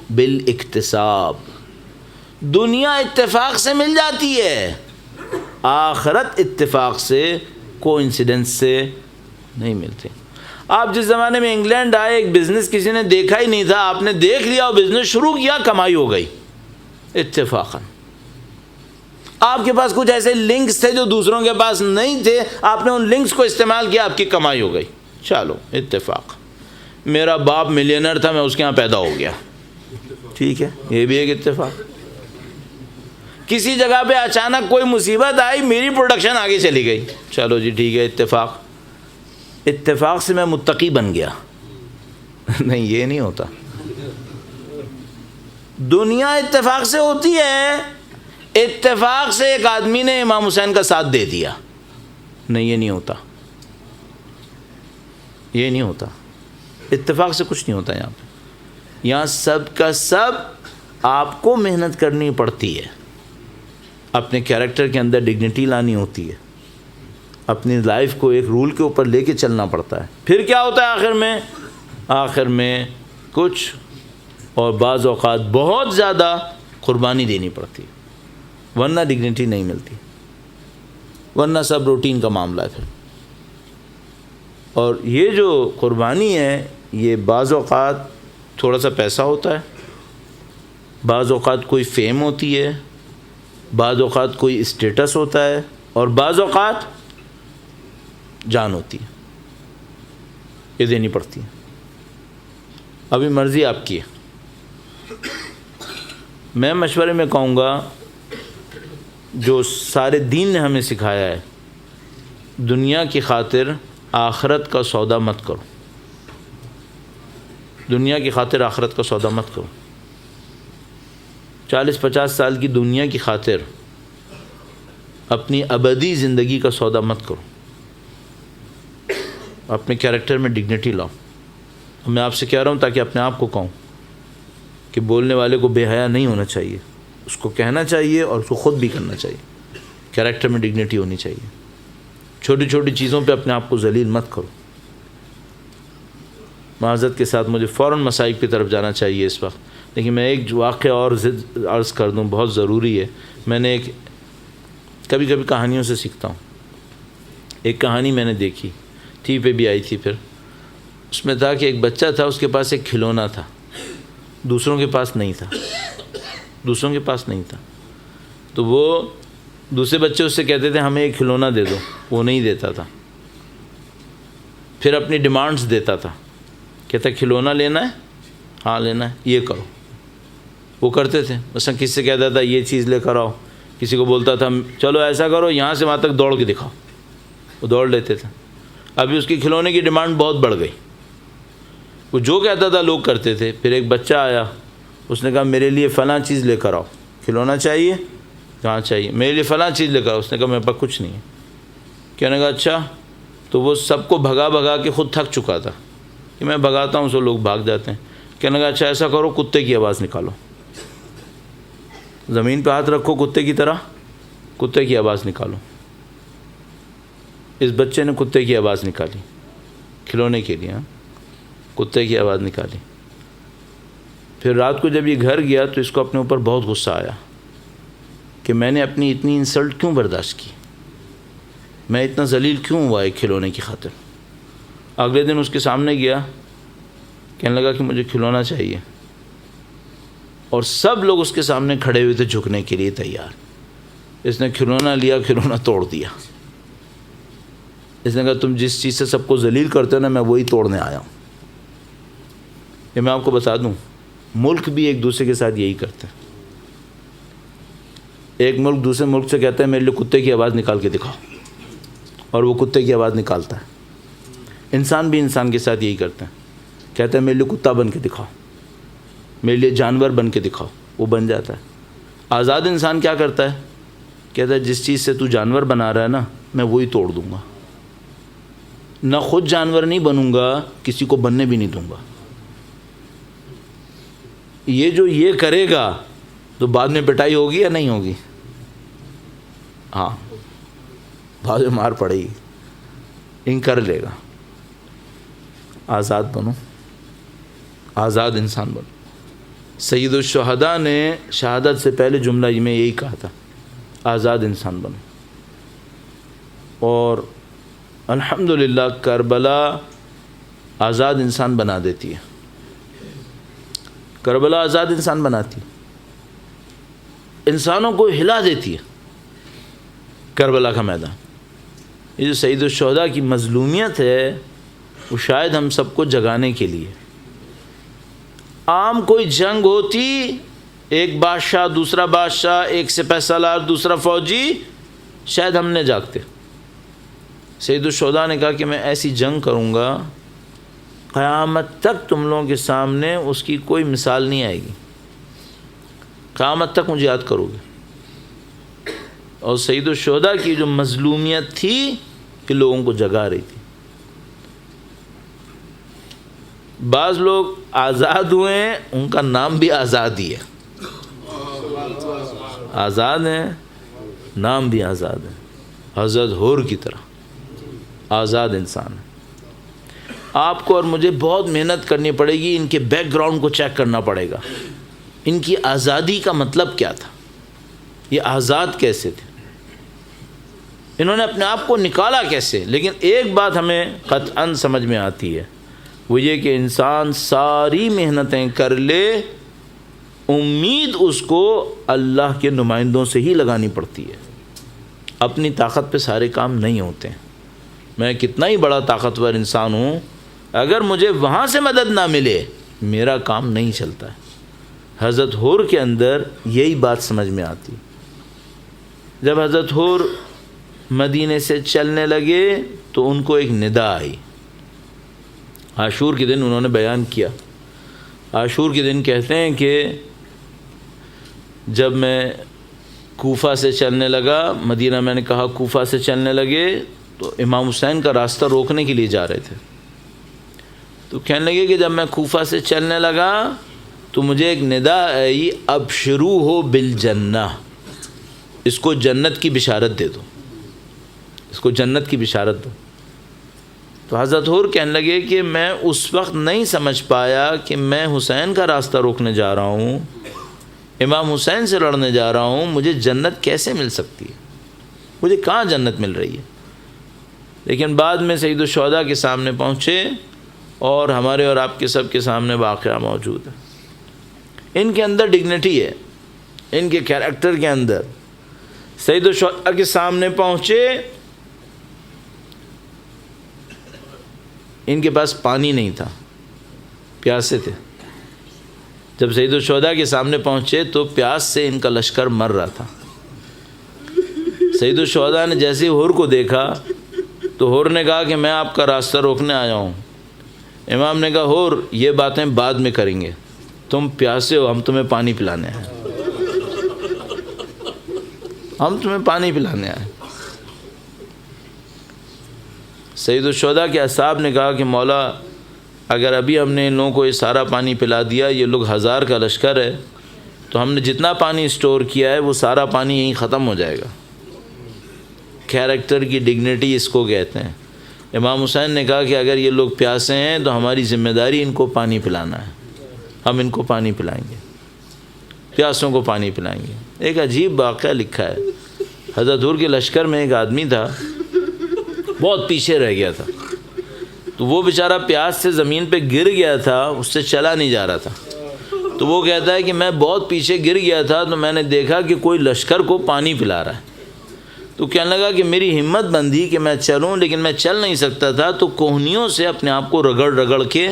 بالاکتساب. دنیا اتفاق سے مل جاتی ہے, آخرت اتفاق سے, کوئنسیڈنس سے نہیں ملتی. آپ جس زمانے میں انگلینڈ آئے, ایک بزنس کسی نے دیکھا ہی نہیں تھا, آپ نے دیکھ لیا اور بزنس شروع کیا, کمائی ہو گئی اتفاقاً. آپ کے پاس کچھ ایسے لنکس تھے جو دوسروں کے پاس نہیں تھے, آپ نے ان لنکس کو استعمال کیا, آپ کی کمائی ہو گئی. چلو اتفاق. میرا باپ ملینر تھا, میں اس کے ہاں پیدا ہو گیا, ٹھیک ہے, یہ بھی ایک اتفاق. کسی جگہ پہ اچانک کوئی مصیبت آئی, میری پروڈکشن آگے چلی گئی, چلو جی ٹھیک ہے اتفاق. اتفاق سے میں متقی بن گیا. نہیں, یہ نہیں ہوتا. دنیا اتفاق سے ہوتی ہے. اتفاق سے ایک آدمی نے امام حسین کا ساتھ دے دیا. نہیں, یہ نہیں ہوتا. یہ نہیں ہوتا. اتفاق سے کچھ نہیں ہوتا. یہاں پہ یہاں سب کا سب آپ کو محنت کرنی پڑتی ہے. اپنے کیریکٹر کے اندر ڈگنیٹی لانی ہوتی ہے. اپنی لائف کو ایک رول کے اوپر لے کے چلنا پڑتا ہے. پھر کیا ہوتا ہے آخر میں کچھ, اور بعض اوقات بہت زیادہ قربانی دینی پڑتی ہے, ورنہ ڈگنیٹی نہیں ملتی, ورنہ سب روٹین کا معاملہ ہے پھر. اور یہ جو قربانی ہے, یہ بعض اوقات تھوڑا سا پیسہ ہوتا ہے, بعض اوقات کوئی فیم ہوتی ہے, بعض اوقات کوئی اسٹیٹس ہوتا ہے, اور بعض اوقات جان ہوتی ہے. یہ دینی پڑتی ہے. ابھی مرضی آپ کی ہے. میں مشورے میں کہوں گا جو سارے دین نے ہمیں سکھایا ہے, دنیا کی خاطر آخرت کا سودا مت کرو. دنیا کی خاطر آخرت کا سودا مت کرو. 40-50 سال کی دنیا کی خاطر اپنی ابدی زندگی کا سودا مت کرو. اپنے کیریکٹر میں ڈگنیٹی لاؤ. میں آپ سے کہہ رہا ہوں تاکہ اپنے آپ کو کہوں کہ بولنے والے کو بے حیا نہیں ہونا چاہیے, اس کو کہنا چاہیے اور اس کو خود بھی کرنا چاہیے. کیریکٹر میں ڈگنیٹی ہونی چاہیے. چھوٹی چھوٹی چیزوں پہ اپنے آپ کو ذلیل مت کرو. معذرت کے ساتھ مجھے فوراً مسائل کی طرف جانا چاہیے اس وقت, لیکن میں ایک واقعہ اور عرض کر دوں, بہت ضروری ہے. میں نے ایک کبھی کبھی کہانیوں سے سیکھتا ہوں. ایک کہانی میں نے دیکھی ٹی وی پہ بھی آئی تھی، پھر اس میں تھا کہ ایک بچہ تھا، اس کے پاس ایک کھلونا تھا، دوسروں کے پاس نہیں تھا. تو وہ دوسرے بچے اس سے کہتے تھے ہمیں ایک کھلونا دے دو، وہ نہیں دیتا تھا. پھر اپنی ڈیمانڈز دیتا تھا، کہتا کھلونا لینا ہے، ہاں لینا ہے، یہ کرو. وہ کرتے تھے. مثلا کسی سے کہتا تھا یہ چیز لے کر آؤ، کسی کو بولتا تھا چلو ایسا کرو یہاں سے وہاں تک دوڑ کے دکھاؤ، وہ دوڑ لیتے تھے. ابھی اس کی کھلونے کی ڈیمانڈ بہت بڑھ گئی. وہ جو کہتا تھا لوگ کرتے تھے. پھر ایک بچہ آیا، اس نے کہا میرے لیے فلاں چیز لے کر آؤ. کھلونا چاہیے؟ کہاں چاہیے؟ میرے لیے فلاں چیز لے کر آؤ. اس نے کہا میرے پاس کچھ نہیں ہے. کہنے کا اچھا. تو وہ سب کو بھگا کے خود تھک چکا تھا کہ میں بھگاتا ہوں سو لوگ بھاگ جاتے ہیں. کہنے کا اچھا ایسا کرو کتے کی آواز نکالو، زمین پہ ہاتھ رکھو کتے کی طرح، کتے کی آواز نکالو. اس بچے نے کتے کی آواز نکالی کھلونے کے لیے. کتے کی آواز نکالی. پھر رات کو جب یہ گھر گیا تو اس کو اپنے اوپر بہت غصہ آیا کہ میں نے اپنی اتنی انسلٹ کیوں برداشت کی، میں اتنا ذلیل کیوں ہوا ایک کھلونے کی خاطر. اگلے دن اس کے سامنے گیا، کہنے لگا کہ مجھے کھلونا چاہیے، اور سب لوگ اس کے سامنے کھڑے ہوئے تھے جھکنے کے لیے تیار. اس نے کھلونا لیا، کھلونا توڑ دیا. اس نے کہا تم جس چیز سے سب کو ذلیل کرتے ہو نا، میں وہی توڑنے آیا ہوں. یہ میں آپ کو بتا دوں ملک بھی ایک دوسرے کے ساتھ یہی کرتے ہیں. ایک ملک دوسرے ملک سے کہتا ہے میرے لیے کتے کی آواز نکال کے دکھاؤ، اور وہ کتے کی آواز نکالتا ہے. انسان بھی انسان کے ساتھ یہی کرتے ہیں، کہتا ہے میرے لیے کتا بن کے دکھاؤ، میرے لیے جانور بن کے دکھاؤ، وہ بن جاتا ہے. آزاد انسان کیا کرتا ہے؟ کہتا ہے جس چیز سے تو جانور بنا رہا ہے نا، میں وہی توڑ دوں گا. نہ خود جانور نہیں بنوں گا، کسی کو بننے بھی نہیں دوں گا. یہ جو یہ کرے گا تو بعد میں پٹائی ہوگی یا نہیں ہوگی؟ ہاں، بعد میں مار پڑے گی. ان کر لے گا. آزاد بنو، آزاد انسان بنو. سید الشہداء نے شہادت سے پہلے جملہ میں یہی کہا تھا، آزاد انسان بنو. اور الحمدللہ کربلا آزاد انسان بنا دیتی ہے. کربلا آزاد انسان بناتی ہے، انسانوں کو ہلا دیتی ہے. کربلا کا میدان، یہ جو سید الشہداء کی مظلومیت ہے وہ شاید ہم سب کو جگانے کے لیے. عام کوئی جنگ ہوتی، ایک بادشاہ دوسرا بادشاہ، ایک سپہ سالار دوسرا فوجی، شاید ہم نے جاگتے. سید الشہداء نے کہا کہ میں ایسی جنگ کروں گا قیامت تک تم لوگوں کے سامنے اس کی کوئی مثال نہیں آئے گی. قیامت تک مجھے یاد کرو گے. اور سید الشہداء کی جو مظلومیت تھی کہ لوگوں کو جگا رہی تھی. بعض لوگ آزاد ہوئے ہیں، ان کا نام بھی آزاد ہی ہے. آزاد ہیں، نام بھی آزاد ہے. حضرت حور کی طرح آزاد انسان ہے. آپ کو اور مجھے بہت محنت کرنی پڑے گی، ان کے بیک گراؤنڈ کو چیک کرنا پڑے گا. ان کی آزادی کا مطلب کیا تھا؟ یہ آزاد کیسے تھے؟ انہوں نے اپنے آپ کو نکالا کیسے؟ لیکن ایک بات ہمیں قطعاً سمجھ میں آتی ہے، وہ یہ کہ انسان ساری محنتیں کر لے، امید اس کو اللہ کے نمائندوں سے ہی لگانی پڑتی ہے. اپنی طاقت پہ سارے کام نہیں ہوتے ہیں. میں کتنا ہی بڑا طاقتور انسان ہوں، اگر مجھے وہاں سے مدد نہ ملے میرا کام نہیں چلتا ہے. حضرت حور کے اندر یہی بات سمجھ میں آتی. جب حضرت حور مدینے سے چلنے لگے تو ان کو ایک ندا آئی. عاشور کے دن انہوں نے بیان کیا. عاشور کے دن کہتے ہیں کہ جب میں کوفہ سے چلنے لگا، مدینہ میں نے کہا کوفہ سے چلنے لگے تو امام حسین کا راستہ روکنے کے لیے جا رہے تھے. تو کہنے لگے کہ جب میں کوفہ سے چلنے لگا تو مجھے ایک ندا آئی، اب شروع ہو بالجنہ، اس کو جنت کی بشارت دے دو، اس کو جنت کی بشارت دو. تو حضرت حور کہنے لگے کہ میں اس وقت نہیں سمجھ پایا کہ میں حسین کا راستہ روکنے جا رہا ہوں، امام حسین سے لڑنے جا رہا ہوں، مجھے جنت کیسے مل سکتی ہے؟ مجھے کہاں جنت مل رہی ہے؟ لیکن بعد میں سید الشہداء کے سامنے پہنچے اور ہمارے اور آپ کے سب کے سامنے واقعہ موجود ہے۔ ان کے اندر ڈگنیٹی ہے، ان کے کیریکٹر کے اندر۔ سید الشہداء کے سامنے پہنچے، ان کے پاس پانی نہیں تھا، پیاسے تھے۔ جب سید الشہداء کے سامنے پہنچے تو پیاس سے ان کا لشکر مر رہا تھا۔ سید الشہداء نے جیسے حر کو دیکھا تو حر نے کہا کہ میں آپ کا راستہ روکنے آیا ہوں۔ امام نے کہا حر یہ باتیں بعد میں کریں گے، تم پیاسے ہو، ہم تمہیں پانی پلانے ہیں، ہم تمہیں پانی پلانے آئے۔ سید الشہداء کے اصحاب نے کہا کہ مولا اگر ابھی ہم نے ان لوگوں کو یہ سارا پانی پلا دیا، یہ لوگ 1000 کا لشکر ہے، تو ہم نے جتنا پانی اسٹور کیا ہے وہ سارا پانی یہیں ختم ہو جائے گا۔ کیریکٹر کی ڈگنیٹی اس کو کہتے ہیں۔ امام حسین نے کہا کہ اگر یہ لوگ پیاسے ہیں تو ہماری ذمہ داری ان کو پانی پلانا ہے، ہم ان کو پانی پلائیں گے، پیاسوں کو پانی پلائیں گے۔ ایک عجیب واقعہ لکھا ہے، حضرت حر کے لشکر میں ایک آدمی تھا، بہت پیچھے رہ گیا تھا، تو وہ بیچارہ پیاس سے زمین پہ گر گیا تھا، اس سے چلا نہیں جا رہا تھا۔ تو وہ کہتا ہے کہ میں بہت پیچھے گر گیا تھا تو میں نے دیکھا کہ کوئی لشکر کو پانی پلا رہا ہے، تو کہنے لگا کہ میری ہمت بندھی کہ میں چلوں، لیکن میں چل نہیں سکتا تھا، تو کوہنیوں سے اپنے آپ کو رگڑ رگڑ کے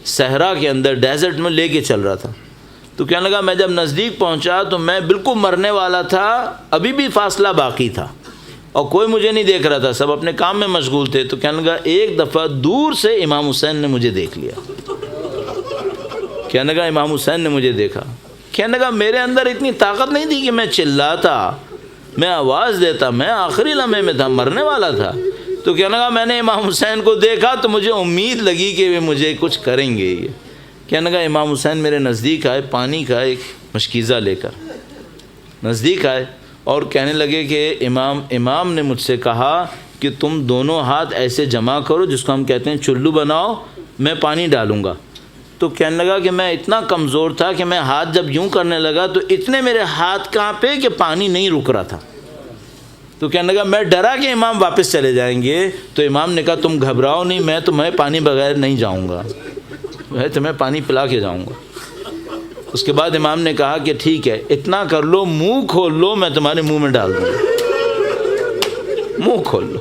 صحرا کے اندر ڈیزرٹ میں لے کے چل رہا تھا۔ تو کہنے لگا میں جب نزدیک پہنچا تو میں بالکل مرنے والا تھا، ابھی بھی فاصلہ باقی تھا اور کوئی مجھے نہیں دیکھ رہا تھا، سب اپنے کام میں مشغول تھے۔ تو کہنے لگا ایک دفعہ دور سے امام حسین نے مجھے دیکھ لیا، کہنے لگا امام حسین نے مجھے دیکھا، کہنے لگا میرے اندر اتنی طاقت نہیں تھی کہ میں چلاتا، میں آواز دیتا، میں آخری لمحے میں تھا، مرنے والا تھا۔ تو کہنے لگا میں نے امام حسین کو دیکھا تو مجھے امید لگی کہ وہ مجھے کچھ کریں گے۔ یہ کہنے لگا امام حسین میرے نزدیک آئے، پانی کا ایک مشکیزہ لے کر نزدیک آئے اور کہنے لگے کہ امام نے مجھ سے کہا کہ تم دونوں ہاتھ ایسے جمع کرو، جس کو ہم کہتے ہیں چلو بناؤ، میں پانی ڈالوں گا۔ تو کہنے لگا کہ میں اتنا کمزور تھا کہ میں ہاتھ جب یوں کرنے لگا تو اتنے میرے ہاتھ کانپے کہ پانی نہیں رک رہا تھا۔ تو کہنے لگا میں ڈرا کہ امام واپس چلے جائیں گے، تو امام نے کہا تم گھبراؤ نہیں، میں تمہیں پانی بغیر نہیں جاؤں گا، میں تمہیں پانی پلا کے جاؤں گا۔ اس کے بعد امام نے کہا کہ ٹھیک ہے اتنا کر لو، منہ کھول لو، میں تمہارے منہ میں ڈال دوں گا، منہ کھول لو۔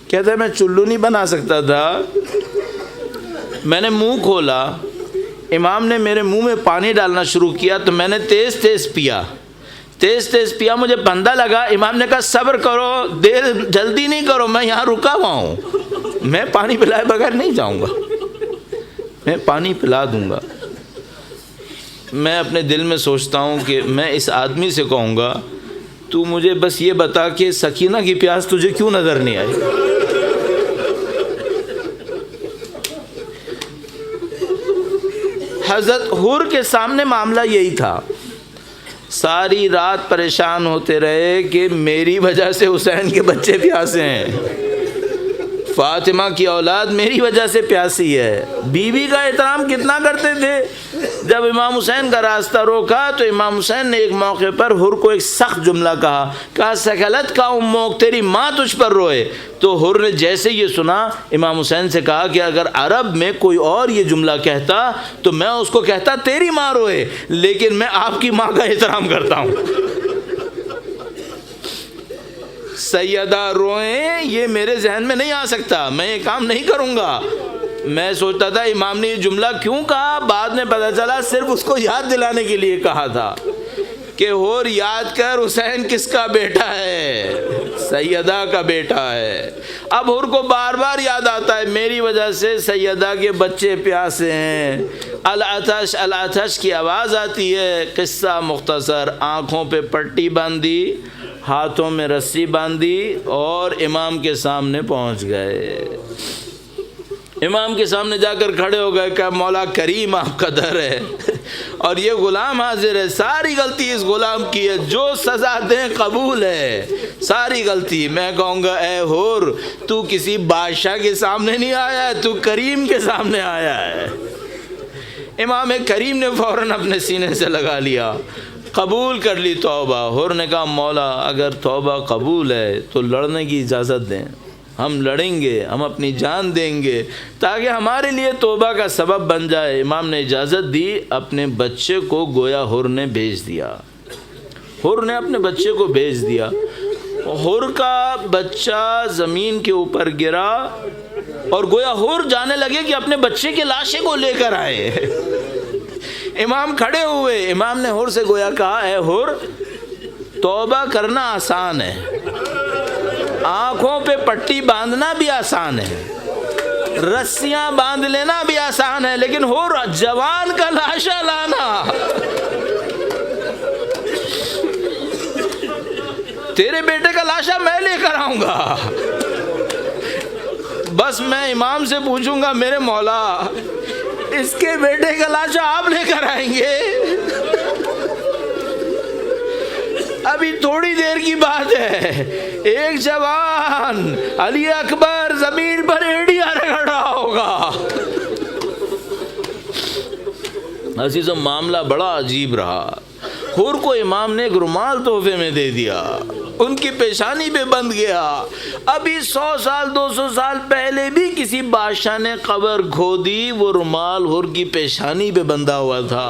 کہتا ہے میں چلو نہیں بنا سکتا تھا، میں نے منہ کھولا، امام نے میرے منہ میں پانی ڈالنا شروع کیا تو میں نے تیز تیز پیا، مجھے بندہ لگا۔ امام نے کہا صبر کرو، دیر جلدی نہیں کرو، میں یہاں رکا ہوا ہوں، میں پانی پلائے بغیر نہیں جاؤں گا، میں پانی پلا دوں گا۔ میں اپنے دل میں سوچتا ہوں کہ میں اس آدمی سے کہوں گا تو مجھے بس یہ بتا کہ سکینہ کی پیاس تجھے کیوں نظر نہیں آئی؟ حضرت حر کے سامنے معاملہ یہی تھا، ساری رات پریشان ہوتے رہے کہ میری وجہ سے حسین کے بچے پیاسے ہیں، فاطمہ کی اولاد میری وجہ سے پیاسی ہے۔ بیوی کا احترام کتنا کرتے تھے۔ جب امام حسین کا راستہ روکا تو امام حسین نے ایک موقع پر حر کو ایک سخت جملہ کہا سکلت کا اموک، تیری ماں تجھ پر روئے۔ تو حر نے جیسے یہ سنا امام حسین سے کہا کہ اگر عرب میں کوئی اور یہ جملہ کہتا تو میں اس کو کہتا تیری ماں روئے، لیکن میں آپ کی ماں کا احترام کرتا ہوں۔ سیدہ روئیں یہ میرے ذہن میں نہیں آ سکتا، میں یہ کام نہیں کروں گا۔ میں سوچتا تھا امام نے یہ جملہ کیوں کہا، بعد میں پتہ چلا صرف اس کو یاد دلانے کے لیے کہا تھا کہ حر یاد کر حسین کس کا بیٹا ہے، سیدہ کا بیٹا ہے۔ اب حر کو بار بار یاد آتا ہے میری وجہ سے سیدہ کے بچے پیاسے ہیں۔ العطش العطش کی آواز آتی ہے، قصہ مختصر، آنکھوں پہ پٹی باندھی، ہاتھوں میں رسی باندھی اور امام کے سامنے پہنچ گئے۔ امام کے سامنے جا کر کھڑے ہو گئے کہ مولا کریم آپ کا در ہے اور یہ غلام حاضر ہے، ساری غلطی اس غلام کی ہے، جو سزا دیں قبول ہے، ساری غلطی۔ میں کہوں گا اے حر تو کسی بادشاہ کے سامنے نہیں آیا ہے، تو کریم کے سامنے آیا ہے۔ امام کریم نے فوراً اپنے سینے سے لگا لیا قبول کر لی توبہ۔ حر نے کہا مولا اگر توبہ قبول ہے تو لڑنے کی اجازت دیں، ہم لڑیں گے، ہم اپنی جان دیں گے تاکہ ہمارے لیے توبہ کا سبب بن جائے۔ امام نے اجازت دی، اپنے بچے کو گویا حر نے بھیج دیا، حر نے اپنے بچے کو بھیج دیا۔ حر کا بچہ زمین کے اوپر گرا اور گویا حر جانے لگے کہ اپنے بچے کے لاشے کو لے کر آئے۔ امام کھڑے ہوئے، امام نے حر سے گویا کہا اے حر، توبہ کرنا آسان ہے، آنکھوں پہ پٹی باندھنا بھی آسان ہے، رسیاں باندھ لینا بھی آسان ہے، لیکن حر جوان کا لاشا لانا، تیرے بیٹے کا لاشا میں لے کر آؤں گا۔ بس میں امام سے پوچھوں گا میرے مولا اس کے بیٹے کا لاشا آپ لے کر آئیں گے؟ ابھی تھوڑی دیر کی بات ہے، ایک جوان علی اکبر زمین پر ایڑیاں رگڑ رہا ہوگا۔ عزیزو معاملہ بڑا عجیب رہا۔ حر کو امام نے ایک رومال تحفے میں دے دیا، ان کی پیشانی پہ بندھ گیا۔ ابھی 100 سال 200 سال پہلے بھی کسی بادشاہ نے قبر کھودی، وہ رومال حر کی پیشانی پہ بندھا ہوا تھا،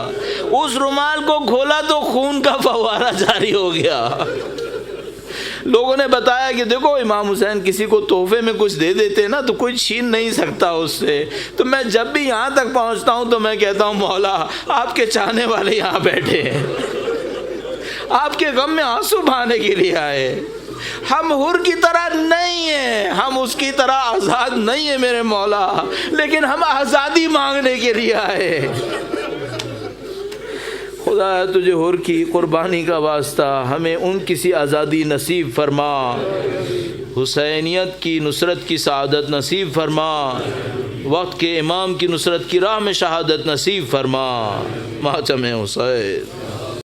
اس رومال کو کھولا تو خون کا فوارہ جاری ہو گیا۔ لوگوں نے بتایا کہ دیکھو امام حسین کسی کو تحفے میں کچھ دے دیتے نا تو کوئی چھین نہیں سکتا اس سے، تو میں جب بھی یہاں تک پہنچتا ہوں تو میں کہتا ہوں مولا آپ کے چاہنے والے یہاں بیٹھے ہیں، آپ کے غم میں آنسو بہانے کے لیے آئے۔ ہم حر کی طرح نہیں ہیں، ہم اس کی طرح آزاد نہیں ہیں میرے مولا، لیکن ہم آزادی مانگنے کے لیے آئے۔ خدا تجھے حر کی قربانی کا واسطہ ہمیں ان کسی آزادی نصیب فرما، حسینیت کی نصرت کی سعادت نصیب فرما، وقت کے امام کی نصرت کی راہ میں شہادت نصیب فرما۔ ماتم حسین۔